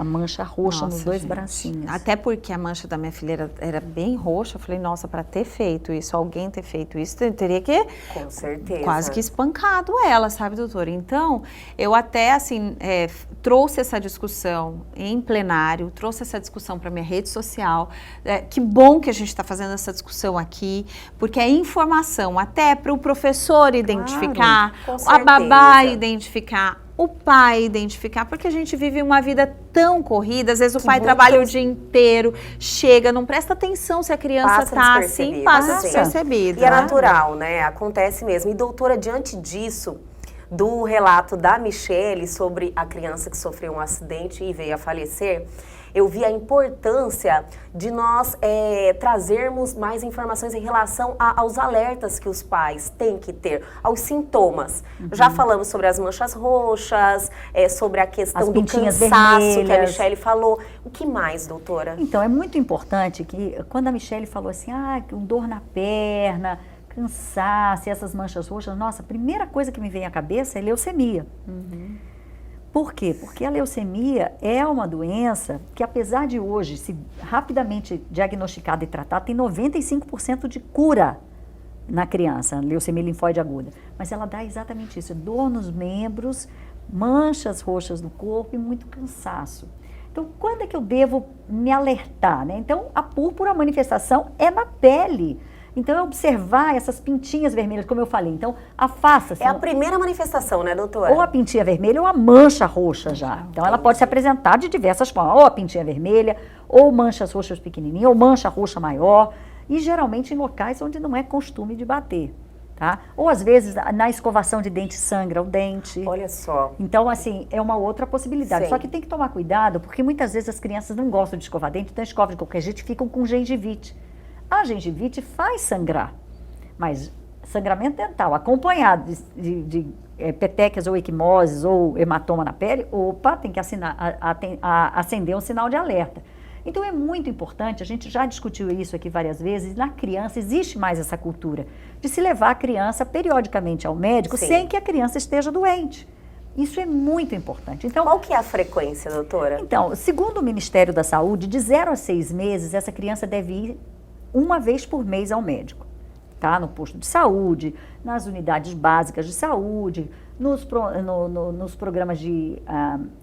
mancha roxa nos Nossa, dois gente. bracinhos. Até porque a mancha da minha filha era bem roxa. Eu falei, nossa, para ter feito isso, alguém ter feito isso, eu teria que Com certeza. quase que espancado ela, sabe, doutora? Então, eu até, assim, trouxe essa discussão em plenário, trouxe essa discussão para minha rede social. Que bom que a gente está fazendo essa discussão aqui, porque é informação até para o professor identificar, com a babá certeza. identificar, o pai identificar, porque a gente vive uma vida tão corrida, às vezes o pai muitas- trabalha o dia inteiro, chega, não presta atenção se a criança Passa tá assim, despercebido, passa sim. despercebida. E é né? natural, né? Acontece mesmo. E doutora, diante disso, do relato da Michele sobre a criança que sofreu um acidente e veio a falecer, eu vi a importância de nós trazermos mais informações em relação aos alertas que os pais têm que ter, aos sintomas. Já falamos sobre as manchas roxas, sobre a questão As do pintinhas cansaço que a vermelhas. Michele falou. O que mais, doutora? Então, é muito importante que, quando a Michele falou assim, com dor na perna, cansaço, e essas manchas roxas, nossa, a primeira coisa que me vem à cabeça é leucemia. Por quê? Porque a leucemia é uma doença que, apesar de hoje se rapidamente diagnosticada e tratada, tem 95% de cura na criança, leucemia linfóide aguda. Mas ela dá exatamente isso, dor nos membros, manchas roxas no corpo e muito cansaço. Então, quando é que eu devo me alertar, né? Então, a púrpura, a manifestação é na pele. Então, é observar essas pintinhas vermelhas, como eu falei. Então, afasta-se. É a primeira manifestação, né, doutora? Ou a pintinha vermelha ou a mancha roxa já. Então, ela pode se apresentar de diversas formas. Ou a pintinha vermelha, ou manchas roxas pequenininhas, ou mancha roxa maior. E, geralmente, em locais onde não é costume de bater. Tá? Ou, às vezes, na escovação de dente sangra o dente. Olha só. Então, assim, é uma outra possibilidade. Sim. Só que tem que tomar cuidado, porque muitas vezes as crianças não gostam de escovar dente, então escovam de qualquer jeito e ficam com gengivite. A gengivite faz sangrar, mas sangramento dental acompanhado de petequias ou equimoses ou hematoma na pele, tem que acender um sinal de alerta. Então é muito importante, a gente já discutiu isso aqui várias vezes, na criança existe mais essa cultura de se levar a criança periodicamente ao médico Sim. sem que a criança esteja doente. Isso é muito importante. Então, Qual que é a frequência, doutora? então, segundo o Ministério da Saúde, de 0 a 6 meses, essa criança deve ir uma vez por mês ao médico, tá? No posto de saúde, nas unidades básicas de saúde, nos programas de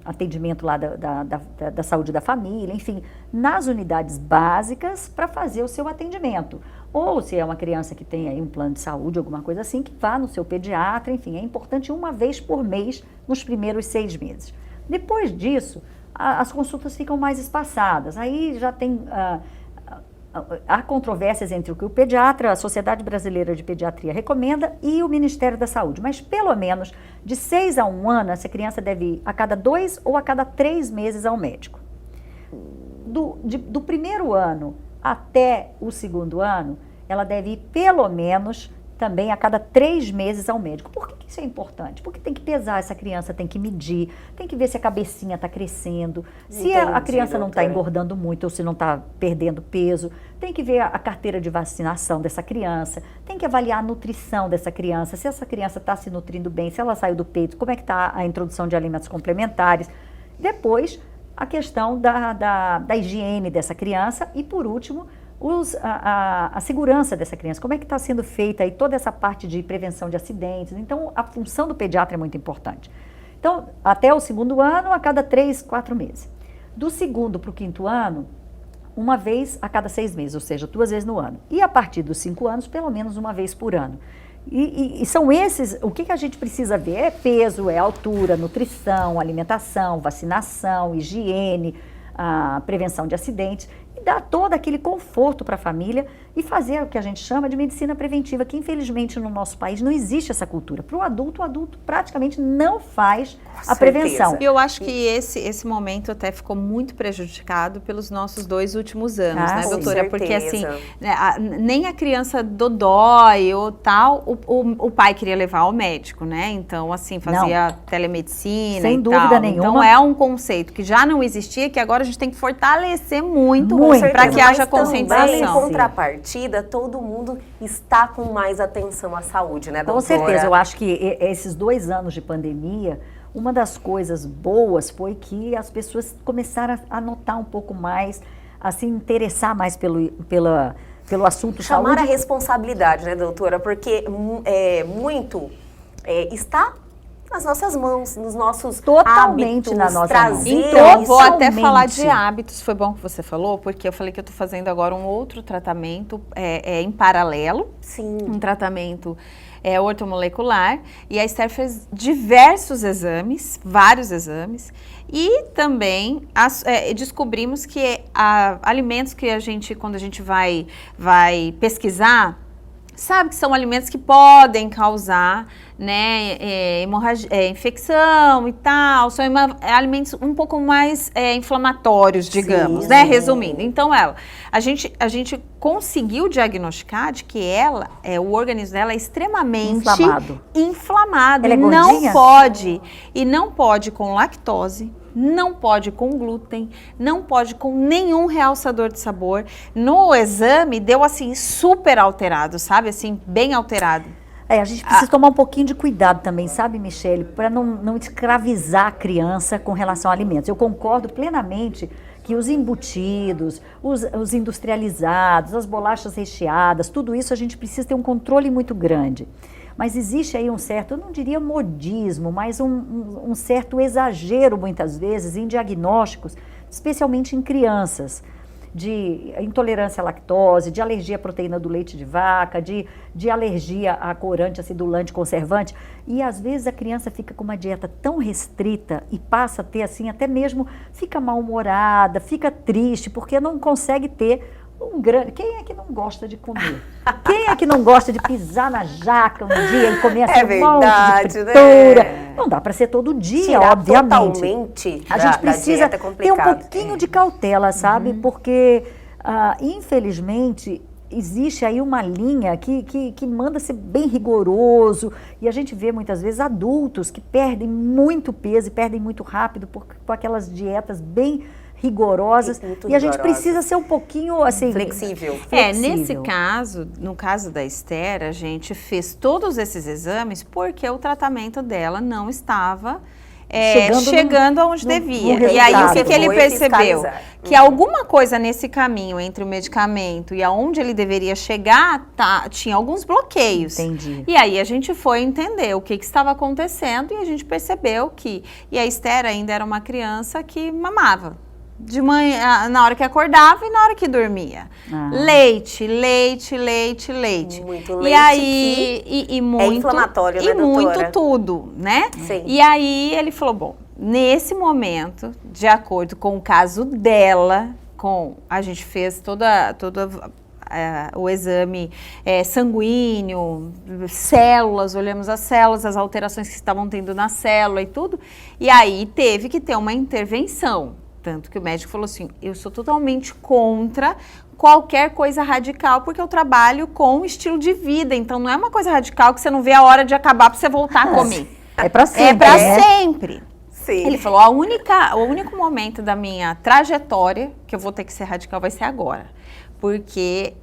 atendimento lá da saúde da família, enfim, nas unidades básicas para fazer o seu atendimento. Ou se é uma criança que tem aí um plano de saúde, alguma coisa assim, que vá no seu pediatra, enfim, é importante uma vez por mês nos primeiros 6 meses. Depois disso, as consultas ficam mais espaçadas, aí já tem... há controvérsias entre o que o pediatra, a Sociedade Brasileira de Pediatria recomenda e o Ministério da Saúde, mas pelo menos de 6 a 1 ano, essa criança deve ir a cada 2 ou a cada 3 meses ao médico. Do primeiro ano até o segundo ano, ela deve ir pelo menos também a cada 3 meses ao médico. Por que isso é importante? Porque tem que pesar essa criança, tem que medir, tem que ver se a cabecinha está crescendo, se a criança não está engordando muito ou se não está perdendo peso, tem que ver a carteira de vacinação dessa criança, tem que avaliar a nutrição dessa criança, se essa criança está se nutrindo bem, se ela saiu do peito, como é que está a introdução de alimentos complementares. Depois, a questão da higiene dessa criança e, por último, a segurança dessa criança, como é que está sendo feita aí toda essa parte de prevenção de acidentes. Então, a função do pediatra é muito importante. Então, até o segundo ano, a cada 3, 4 meses. Do segundo para o quinto ano, uma vez a cada 6 meses, ou seja, 2 vezes no ano. E a partir dos 5 anos, pelo menos uma vez por ano. E são esses, o que a gente precisa ver é peso, é altura, nutrição, alimentação, vacinação, higiene, a prevenção de acidentes, e dar todo aquele conforto para a família e fazer o que a gente chama de medicina preventiva, que infelizmente no nosso país não existe essa cultura. Para o adulto praticamente não faz a prevenção. E eu acho que esse momento até ficou muito prejudicado pelos nossos 2 últimos anos, né, doutora? Porque assim, nem a criança dodói ou tal, o pai queria levar ao médico, né? Então, assim, fazia telemedicina sem e dúvida tal. nenhuma. Então, é um conceito que já não existia, que agora a gente tem que fortalecer muito para que haja conscientização. Em contrapartida, todo mundo está com mais atenção à saúde, né, doutora? Com certeza, eu acho que esses 2 anos de pandemia, uma das coisas boas foi que as pessoas começaram a notar um pouco mais, a se interessar mais pelo assunto Chamar saúde. a responsabilidade, né, doutora? Porque muito está nas nossas mãos, nos nossos Totalmente hábitos, na nossa trazer mão. Então, Isso vou até realmente. falar de hábitos, foi bom que você falou, porque eu falei que eu estou fazendo agora um outro tratamento em paralelo, Sim. um tratamento ortomolecular, e a Esther fez diversos exames, vários exames, e também descobrimos que alimentos que quando a gente vai pesquisar, sabe que são alimentos que podem causar, né, hemorragia, infecção e tal, são alimentos um pouco mais inflamatórios, digamos, né, resumindo. Então, a gente conseguiu diagnosticar de que o organismo dela é extremamente inflamado. Ela é gordinha? Não pode com lactose, não pode com glúten, não pode com nenhum realçador de sabor. No exame, deu assim, super alterado, sabe? Assim, bem alterado. A gente precisa tomar um pouquinho de cuidado também, sabe, Michele? Para não escravizar a criança com relação a alimentos. Eu concordo plenamente que os embutidos, os industrializados, as bolachas recheadas, tudo isso a gente precisa ter um controle muito grande. Mas existe aí um certo, eu não diria modismo, mas um certo exagero, muitas vezes, em diagnósticos, especialmente em crianças, de intolerância à lactose, de alergia à proteína do leite de vaca, de alergia a corante, acidulante, conservante. E às vezes a criança fica com uma dieta tão restrita e passa a ter assim, até mesmo fica mal-humorada, fica triste, porque não consegue ter Quem é que não gosta de comer? Quem é que não gosta de pisar na jaca um dia e comer assim um monte de fritura? Né? Não dá para ser todo dia, tirar obviamente. Totalmente a gente precisa ter um complicado. pouquinho de cautela, sabe? Porque, infelizmente, existe aí uma linha que manda ser bem rigoroso, e a gente vê muitas vezes adultos que perdem muito peso e perdem muito rápido por aquelas dietas bem rigorosas, e a gente precisa ser um pouquinho assim flexível. Nesse caso, no caso da Esther, a gente fez todos esses exames porque o tratamento dela não estava chegando aonde devia. E aí o que ele percebeu? Que alguma coisa nesse caminho entre o medicamento e aonde ele deveria chegar, tinha alguns bloqueios. Entendi. E aí a gente foi entender o que estava acontecendo, e a gente percebeu que... E a Esther ainda era uma criança que mamava. de manhã, na hora que acordava e na hora que dormia. Leite. Muito E leite aí, e muito, é inflamatório, né, e muito doutora? tudo, né? Sim. E aí ele falou, bom, nesse momento, de acordo com o caso dela, a gente fez toda o exame sanguíneo, células, olhamos as células, as alterações que estavam tendo na célula e tudo, e aí teve que ter uma intervenção. Tanto que o médico falou assim, eu sou totalmente contra qualquer coisa radical, porque eu trabalho com estilo de vida, então não é uma coisa radical que você não vê a hora de acabar para você voltar a comer. É para sempre. É para sempre. Sim. Ele falou, o único momento da minha trajetória que eu vou ter que ser radical vai ser agora. Porque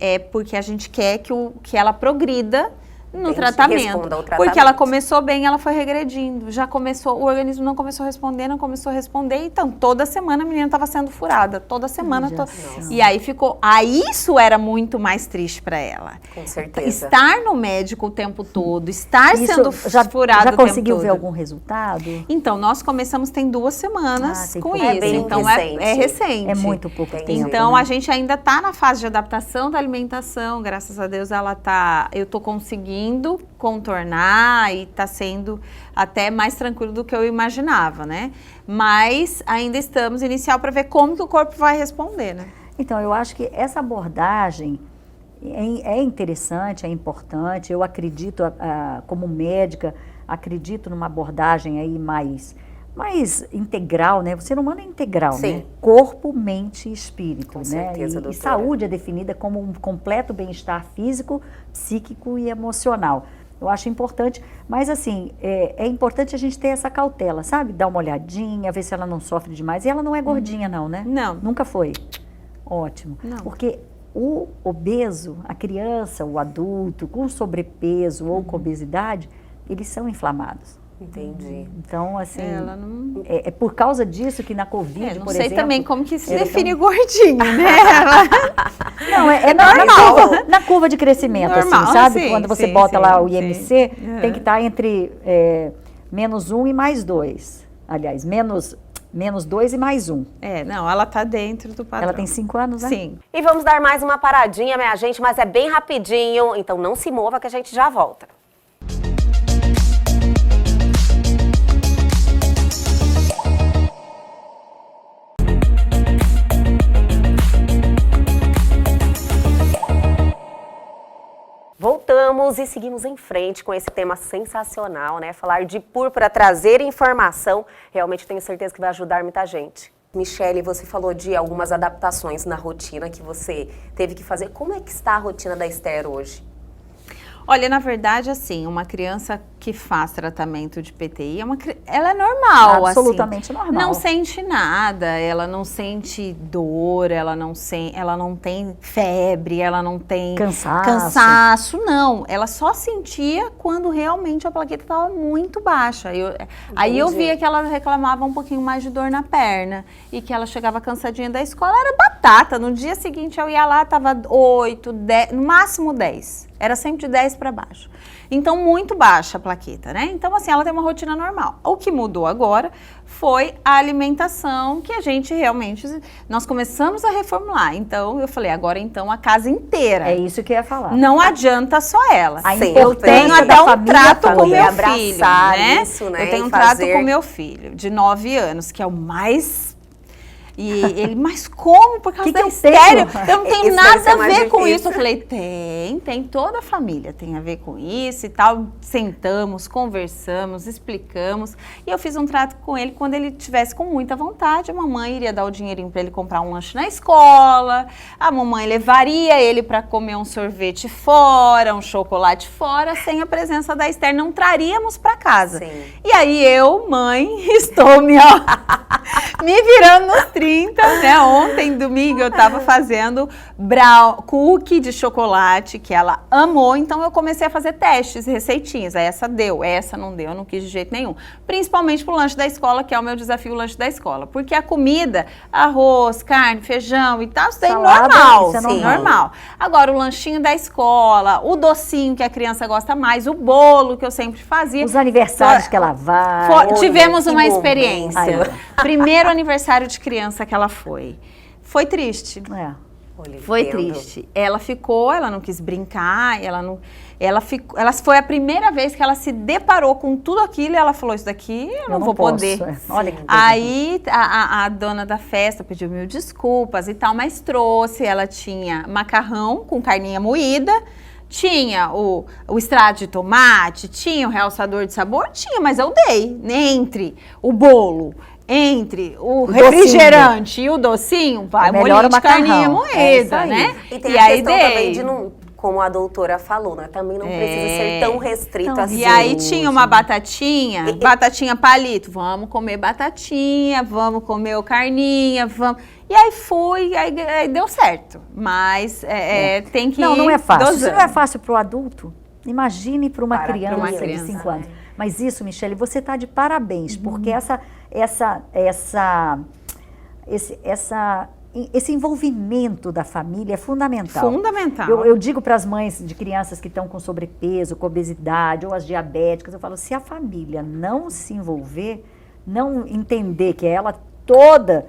a gente quer que ela progrida no tratamento. Responda ao tratamento. Porque ela começou bem, ela foi regredindo. Já começou, o organismo não começou a responder. Então, toda semana a menina estava sendo furada. Toda semana. E aí ficou. Aí isso era muito mais triste para ela. Com certeza. Estar no médico o tempo todo, estar Isso sendo furada o tempo todo. Já conseguiu ver algum resultado? Então, nós começamos tem 2 semanas com pouco isso. bem Então, recente. é recente. É muito pouco tempo. Então, né? a gente ainda está na fase de adaptação da alimentação. Graças a Deus, eu estou conseguindo contornar e está sendo até mais tranquilo do que eu imaginava, né? Mas ainda estamos inicial para ver como que o corpo vai responder, né? Então, eu acho que essa abordagem é interessante, é importante. Eu acredito, como médica, acredito numa abordagem aí mais integral, né? O ser humano é integral, Sim. né? Corpo, mente e espírito, Com né? certeza, E doutora. saúde é definida como um completo bem-estar físico, psíquico e emocional. Eu acho importante, mas assim, é importante a gente ter essa cautela, sabe? Dar uma olhadinha, ver se ela não sofre demais. E ela não é gordinha não, né? Não. Nunca foi. Ótimo. Não. Porque o obeso, a criança, o adulto com sobrepeso ou com obesidade, eles são inflamados. Entendi. Então, assim, Ela não... é por causa disso que na Covid, não por sei exemplo... também como que se era define tão- gordinho, né? Não, é normal. na curva de crescimento, Normal, assim, sabe? sim, Quando você sim, bota sim, lá o sim. IMC, Uhum. tem que estar entre -1 e +2. Aliás, menos 2 e +1. Não, ela tá dentro do padrão. Ela tem 5 anos, né? Sim. E vamos dar mais uma paradinha, minha gente, mas é bem rapidinho, então não se mova que a gente já volta. Voltamos e seguimos em frente com esse tema sensacional, né? Falar de púrpura, trazer informação, realmente tenho certeza que vai ajudar muita gente. Michele, você falou de algumas adaptações na rotina que você teve que fazer. Como é que está a rotina da Esther hoje? Olha, na verdade, assim, uma criança que faz tratamento de PTI, ela é normal, Absolutamente assim, normal. não sente nada, ela não sente dor, ela não tem febre, ela não tem cansaço, não. Ela só sentia quando realmente a plaqueta estava muito baixa. Aí eu via que ela reclamava um pouquinho mais de dor na perna e que ela chegava cansadinha da escola, era batata. No dia seguinte eu ia lá, tava 8, 10, no máximo 10. Era sempre de 10 para baixo. Então, muito baixa a plaqueta, né? Então, assim, ela tem uma rotina normal. O que mudou agora foi a alimentação, que a gente realmente... Nós começamos a reformular. Então, eu falei, agora então a casa inteira. É isso que eu ia falar. Não adianta só ela. A Eu tenho importância até da um família trato com toda. meu Abraçar filho, né? isso, né? Eu tenho E um trato fazer- com meu filho, de 9 anos, que é o mais... E ele, mas como? Por causa Que da eu estéreo? tenho? Eu não tenho Isso deve nada ser a mais ver com difícil. isso. Eu falei, tem toda a família tem a ver com isso e tal. Sentamos, conversamos, explicamos. E eu fiz um trato com ele quando ele tivesse com muita vontade. A mamãe iria dar o dinheirinho para ele comprar um lanche na escola. A mamãe levaria ele para comer um sorvete fora, um chocolate fora, sem a presença da Esther. Não traríamos para casa. Sim. E aí eu, mãe, estou me virando nos 30, né? Ontem, domingo, eu tava fazendo cookie de chocolate, que ela amou, então eu comecei a fazer testes, receitinhas. Aí essa deu, essa não deu, eu não quis de jeito nenhum. Principalmente pro lanche da escola, que é o meu desafio, o lanche da escola. Porque a comida, arroz, carne, feijão e tal, isso daí é Salada, normal. isso é Sim, normal. normal. Agora, o lanchinho da escola, o docinho que a criança gosta mais, o bolo que eu sempre fazia. Os aniversários que ela vai. Tivemos que uma momento. experiência. Aí, Primeiro aniversário de criança que ela foi. Foi triste. É. Olha, Foi entendo. triste. Ela ficou, ela não quis brincar, ela foi a primeira vez que ela se deparou com tudo aquilo e ela falou, isso daqui eu não vou posso. poder. É. Olha que coisa. Aí a dona da festa pediu mil desculpas e tal, mas trouxe, ela tinha macarrão com carninha moída, tinha o extrato de tomate, tinha o realçador de sabor, tinha, mas eu dei, entre o bolo, entre o refrigerante e o docinho, vai melhor molhinho o de carninha macarrão. moída, É isso aí. né? E tem E a aí questão também dei. de não, como a doutora falou, né? Também não precisa ser tão restrito Então, assim. E aí tinha uma batatinha palito, vamos comer batatinha, vamos comer o carninha, vamos... E aí fui, aí deu certo, mas tem que Não é fácil. dosando. Se não é fácil para o adulto, imagine para uma Para criança uma de criança, 5 anos. Mas isso, Michele, você está de parabéns, porque esse envolvimento da família é fundamental. Fundamental. Eu digo para as mães de crianças que estão com sobrepeso, com obesidade ou as diabéticas, eu falo, se a família não se envolver, não entender que ela toda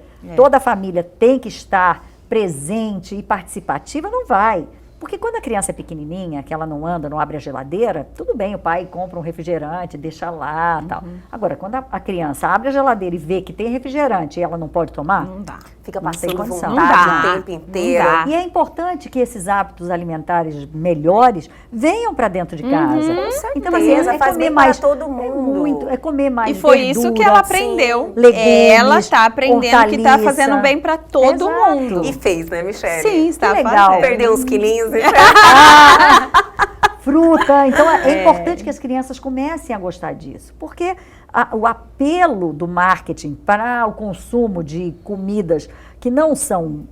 a família tem que estar presente e participativa, não vai. Porque quando a criança é pequenininha, que ela não anda, não abre a geladeira, tudo bem, o pai compra um refrigerante, deixa lá, tal. Agora, quando a criança abre a geladeira e vê que tem refrigerante e ela não pode tomar, Não dá. Fica não tem passando condição. vontade Não dá. o tempo inteiro. Não dá. e é importante que esses hábitos alimentares melhores venham para dentro de casa. Então, assim, certeza, é faz comer bem para mais todo mundo. é comer mais E foi isso que ela aprendeu. Ela está aprendendo que está fazendo bem para todo Exato. mundo. E fez, né, Michele? Sim, está legal. fazendo. Perdeu uns quilinhos, né? Fruta. Então, é importante que as crianças comecem a gostar disso. Porque o apelo do marketing para o consumo de comidas que não são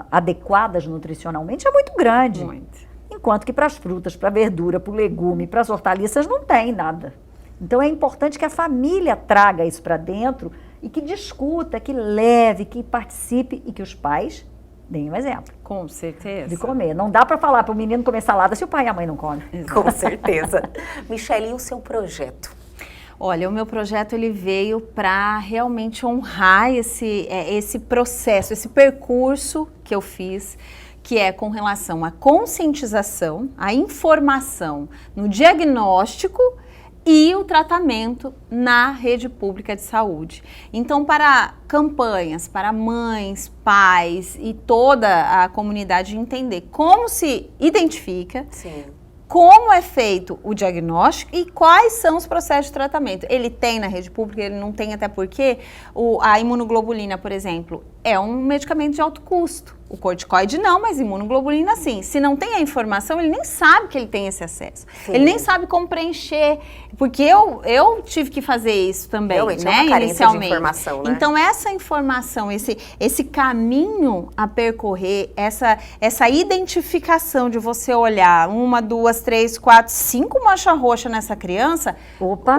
adequadas nutricionalmente é muito grande. Muito. Enquanto que para as frutas, para a verdura, para o legume, para as hortaliças não tem nada. Então, é importante que a família traga isso para dentro e que discuta, que leve, que participe e que os pais deem um exemplo Com certeza. de comer. Não dá para falar para o menino comer salada se o pai e a mãe não comem. Com certeza. Michele, e o seu projeto? Olha, o meu projeto ele veio para realmente honrar esse processo, esse percurso que eu fiz, que é com relação à conscientização, à informação no diagnóstico e o tratamento na rede pública de saúde. Então, para campanhas, para mães, pais e toda a comunidade entender como se identifica, Sim. como é feito o diagnóstico e quais são os processos de tratamento. Ele tem na rede pública, ele não tem, até porque a imunoglobulina, por exemplo, é um medicamento de alto custo. O corticoide não, mas imunoglobulina sim. Se não tem a informação, ele nem sabe que ele tem esse acesso. Sim. Ele nem sabe como preencher, porque eu tive que fazer isso também, Realmente, né, é uma carência de inicialmente. informação, né? Então, essa informação, esse caminho a percorrer, essa identificação de você olhar 1, 2, 3, 4, 5 manchas roxas nessa criança, Opa,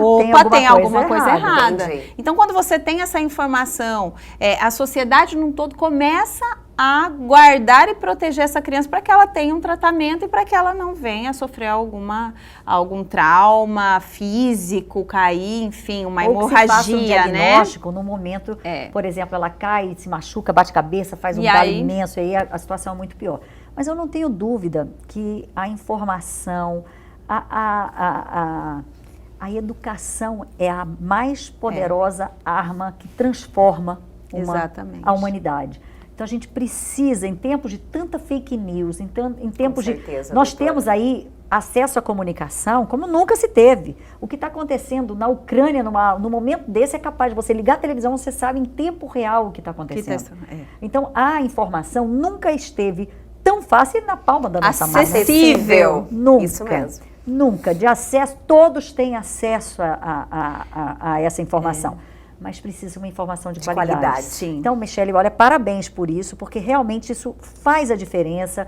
tem alguma coisa errada. Entendi. Então, quando você tem essa informação, a sociedade num todo começa a guardar e proteger essa criança para que ela tenha um tratamento e para que ela não venha a sofrer algum trauma físico, cair, enfim, uma Ou que se faça um hemorragia, né? diagnóstico no momento, É. por exemplo, ela cai, se machuca, bate cabeça, faz um E galo aí? imenso, aí a situação é muito pior. Mas eu não tenho dúvida que a informação, a educação é a mais poderosa arma que transforma Exatamente. a humanidade. Então a gente precisa, em tempos de tanta fake news, em tempos de... certeza, Nós doutora. temos aí acesso à comunicação como nunca se teve. O que está acontecendo na Ucrânia, no momento desse, é capaz de você ligar a televisão, você sabe em tempo real o que está acontecendo. Então a informação nunca esteve tão fácil e na palma da nossa mão. Acessível. Nunca. Isso mesmo. Nunca. De acesso, todos têm acesso a essa informação. Mas precisa uma informação de qualidade. Sim. Então, Michele, olha, parabéns por isso, porque realmente isso faz a diferença.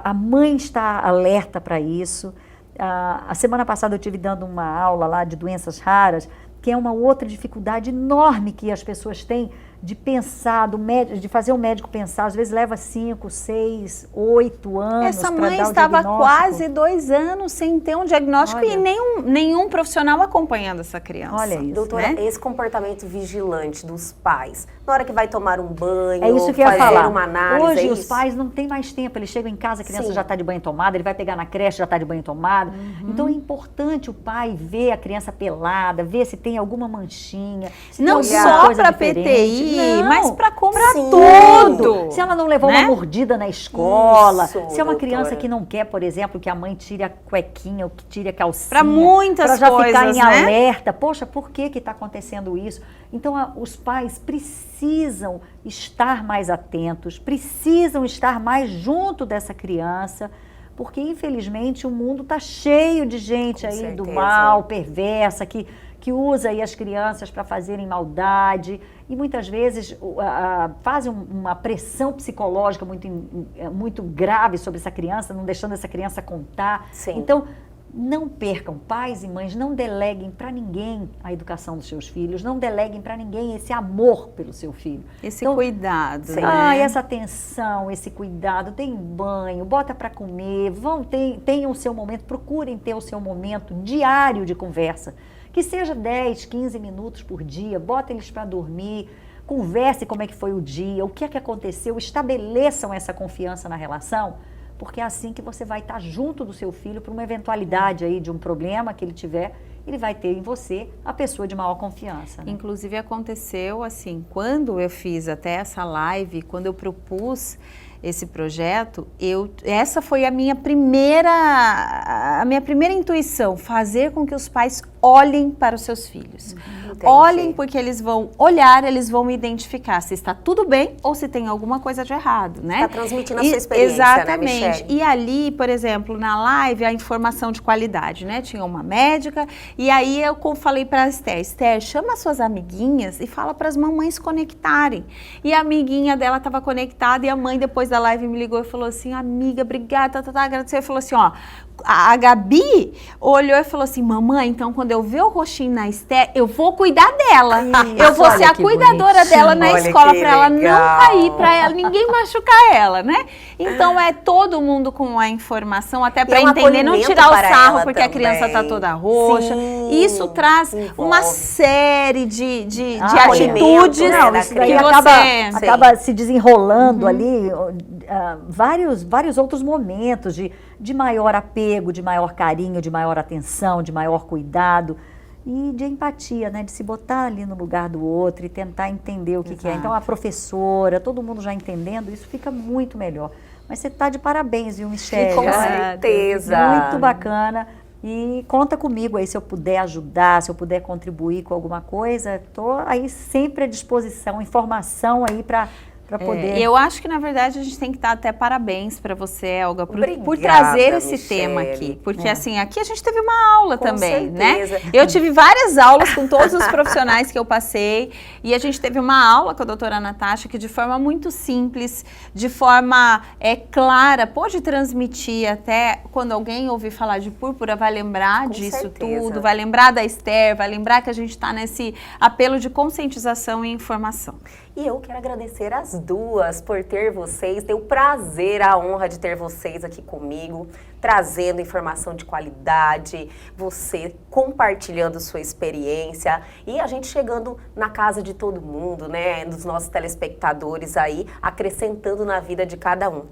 A mãe está alerta para isso. A semana passada eu estive dando uma aula lá de doenças raras, que é uma outra dificuldade enorme que as pessoas têm de pensar, de fazer o médico pensar, às vezes leva 5, 6, 8 anos. Essa mãe estava quase 2 anos sem ter um diagnóstico e nenhum profissional acompanhando essa criança. Olha isso. Doutora, né? esse comportamento vigilante dos pais, na hora que vai tomar um banho, É isso que eu ia fazer falar. uma análise, Hoje é os isso? pais não têm mais tempo, eles chegam em casa, a criança Sim. já está de banho tomado, ele vai pegar na creche, já está de banho tomado. Então é importante o pai ver a criança pelada, ver se tem alguma manchinha. Se Não tem alguma só coisa para diferente. PTI, Não. mas para comprar Sim. tudo. Se ela não levou né? uma mordida na escola, Isso, se é uma doutora. criança que não quer, por exemplo, que a mãe tire a cuequinha ou que tire a calcinha. Pra muitas pra já ficar coisas, em né? alerta. Poxa, por que está acontecendo isso? Então, os pais precisam estar mais atentos, precisam estar mais junto dessa criança, porque, infelizmente, o mundo está cheio de gente Com aí certeza. do mal, perversa, que usa aí as crianças para fazerem maldade e muitas vezes fazem uma pressão psicológica muito grave sobre essa criança, não deixando essa criança contar. Sim. Então, não percam, pais e mães, não deleguem para ninguém a educação dos seus filhos, não deleguem para ninguém esse amor pelo seu filho. Esse Então, cuidado, sim. né? essa atenção, esse cuidado, deem banho, bota para comer, tenham o seu momento, procurem ter o seu momento diário de conversa, que seja 10, 15 minutos por dia, bota eles para dormir, converse como é que foi o dia, o que é que aconteceu, estabeleçam essa confiança na relação, porque é assim que você vai estar junto do seu filho para uma eventualidade aí de um problema que ele tiver, ele vai ter em você a pessoa de maior confiança. Né? Inclusive aconteceu assim, quando eu fiz até essa live, quando eu propus esse projeto, essa foi a minha primeira intuição, fazer com que os pais olhem para os seus filhos. Entendi. Olhem, porque eles vão olhar, eles vão identificar se está tudo bem ou se tem alguma coisa de errado, né? Está transmitindo a sua experiência, exatamente. né, Michele? E ali, por exemplo, na live, a informação de qualidade, né? Tinha uma médica e aí eu falei para a Esther, chama suas amiguinhas e fala para as mamães conectarem. E a amiguinha dela estava conectada e a mãe, depois da live, me ligou e falou assim, amiga, obrigada, agradeceu. E falou assim, ó, a Gabi olhou e falou assim, mamãe, então quando eu ver o roxinho na Esther, eu vou cuidar dela. Isso, eu vou ser olha a que cuidadora bonitinho. dela na Olha escola que para ela não legal. cair, para ela ninguém machucar ela, né? Então é todo mundo com a informação, até para E é um entender, não acolhimento tirar o para sarro ela porque a criança tá também. toda roxa. Sim, Isso traz envolve. uma série de acolhimento, atitudes né, Não, da isso daí que criança. você... acaba se desenrolando ali vários outros momentos de maior apego, de maior carinho, de maior atenção, de maior cuidado e de empatia, né? De se botar ali no lugar do outro e tentar entender o que é. Então, a professora, todo mundo já entendendo, isso fica muito melhor. Mas você está de parabéns, viu, Michele? Com certeza. Muito bacana. E conta comigo aí, se eu puder ajudar, se eu puder contribuir com alguma coisa, estou aí sempre à disposição, informação aí para poder... Eu acho que, na verdade, a gente tem que dar até parabéns para você, Elga, por Obrigada, trazer esse Michele. tema aqui. Porque, assim, aqui a gente teve uma aula Com também, certeza. né? Eu tive várias aulas com todos os profissionais que eu passei. E a gente teve uma aula com a doutora Natasha que, de forma muito simples, de forma clara, pôde transmitir até quando alguém ouvir falar de púrpura, vai lembrar Com disso certeza. tudo, vai lembrar da Esther, vai lembrar que a gente está nesse apelo de conscientização e informação. E eu quero agradecer as duas por ter vocês, ter o prazer, a honra de ter vocês aqui comigo, trazendo informação de qualidade, você compartilhando sua experiência e a gente chegando na casa de todo mundo, né, dos nossos telespectadores aí, acrescentando na vida de cada um.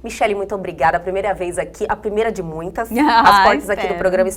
Michele, muito obrigada, a primeira vez aqui, a primeira de muitas, as portas aqui do programa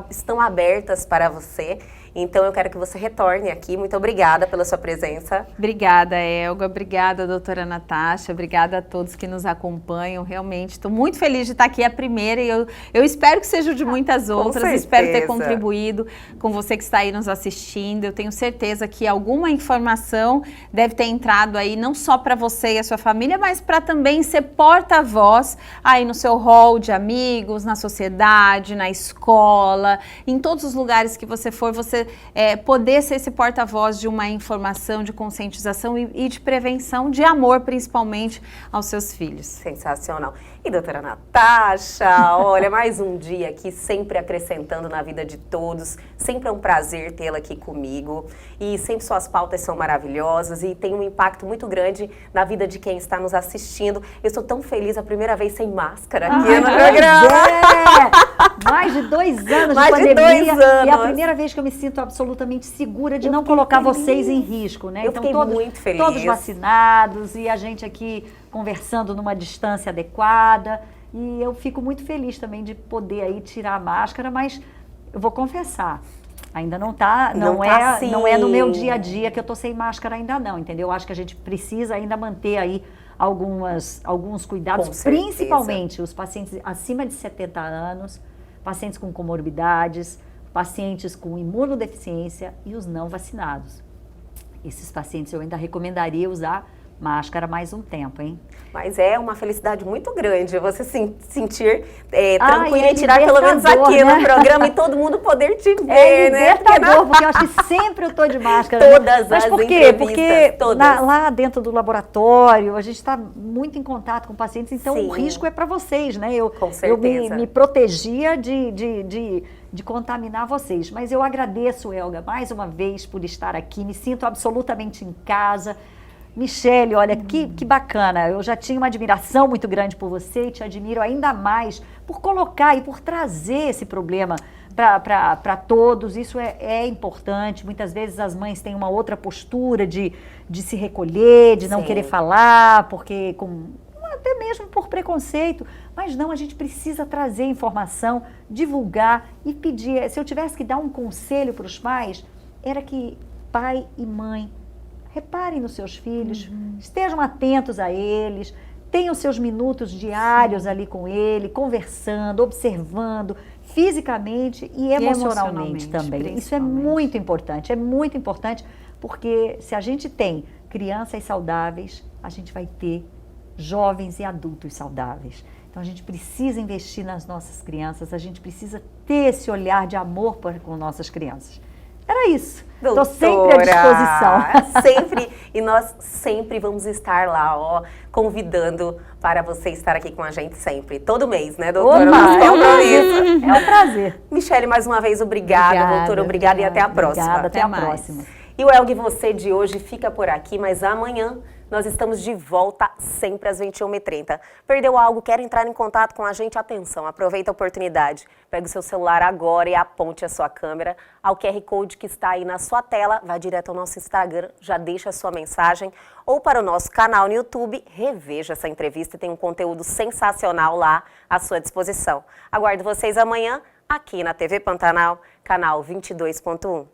estão abertas para você. Então, eu quero que você retorne aqui. Muito obrigada pela sua presença. Obrigada, Elga. Obrigada, doutora Natasha. Obrigada a todos que nos acompanham. Realmente, estou muito feliz de estar aqui a primeira e eu espero que seja de muitas outras. Espero ter contribuído com você que está aí nos assistindo. Eu tenho certeza que alguma informação deve ter entrado aí, não só para você e a sua família, mas para também ser porta-voz aí no seu hall de amigos, na sociedade, na escola, em todos os lugares que você for, você você poder ser esse porta-voz de uma informação, de conscientização e de prevenção, de amor, principalmente, aos seus filhos. Sensacional. E doutora Natasha, olha, mais um dia aqui, sempre acrescentando na vida de todos. Sempre é um prazer tê-la aqui comigo. E sempre suas pautas são maravilhosas e tem um impacto muito grande na vida de quem está nos assistindo. Eu estou tão feliz, a primeira vez sem máscara aqui no programa. Mais de 2 anos Mais de de pandemia. 2 anos. E é a primeira vez que eu me sinto absolutamente segura de não colocar vocês em risco, né? Eu fiquei muito feliz. Todos vacinados e a gente aqui conversando numa distância adequada. E eu fico muito feliz também de poder aí tirar a máscara, mas eu vou confessar, ainda não é no meu dia a dia que eu tô sem máscara ainda não, entendeu? Eu acho que a gente precisa ainda manter aí alguns cuidados, principalmente os pacientes acima de 70 anos, pacientes com comorbidades, pacientes com imunodeficiência e os não vacinados. Esses pacientes eu ainda recomendaria usar máscara mais um tempo, hein? Mas é uma felicidade muito grande você sentir tranquila e tirar pelo menos libertador, aqui né? no programa e todo mundo poder te ver, É né? libertador, porque eu acho que sempre eu tô de máscara. Todas Mas as por quê? entrevistas, Porque todas. lá dentro do laboratório, a gente está muito em contato com pacientes, então Sim. o risco é para vocês, né? Com Eu certeza. me protegia de contaminar vocês. Mas eu agradeço, Elga, mais uma vez por estar aqui, me sinto absolutamente em casa. Michele, olha, que bacana, eu já tinha uma admiração muito grande por você e te admiro ainda mais por colocar e por trazer esse problema para todos. Isso é importante. Muitas vezes as mães têm uma outra postura de se recolher, de não Sim. querer falar, porque até mesmo por preconceito. Mas não, a gente precisa trazer informação, divulgar e pedir. Se eu tivesse que dar um conselho para os pais, era que pai e mãe reparem nos seus filhos, estejam atentos a eles, tenham seus minutos diários ali com ele, conversando, observando, fisicamente e emocionalmente também. Isso é muito importante, porque se a gente tem crianças saudáveis, a gente vai ter jovens e adultos saudáveis. Então a gente precisa investir nas nossas crianças, a gente precisa ter esse olhar de amor com nossas crianças. Era isso. Estou sempre à disposição. Sempre. E nós sempre vamos estar lá, ó, convidando para você estar aqui com a gente sempre. Todo mês, né, doutora? Opa, é um prazer. Michele, mais uma vez, obrigada, doutora. Obrigada e até a próxima. Obrigada, até a próxima. E o Elga e Você de hoje fica por aqui, mas amanhã nós estamos de volta sempre às 21h30. Perdeu algo, quer entrar em contato com a gente? Atenção, aproveita a oportunidade. Pega o seu celular agora e aponte a sua câmera ao QR Code que está aí na sua tela. Vai direto ao nosso Instagram, já deixa a sua mensagem. Ou para o nosso canal no YouTube, reveja essa entrevista e tem um conteúdo sensacional lá à sua disposição. Aguardo vocês amanhã aqui na TV Pantanal, canal 22.1.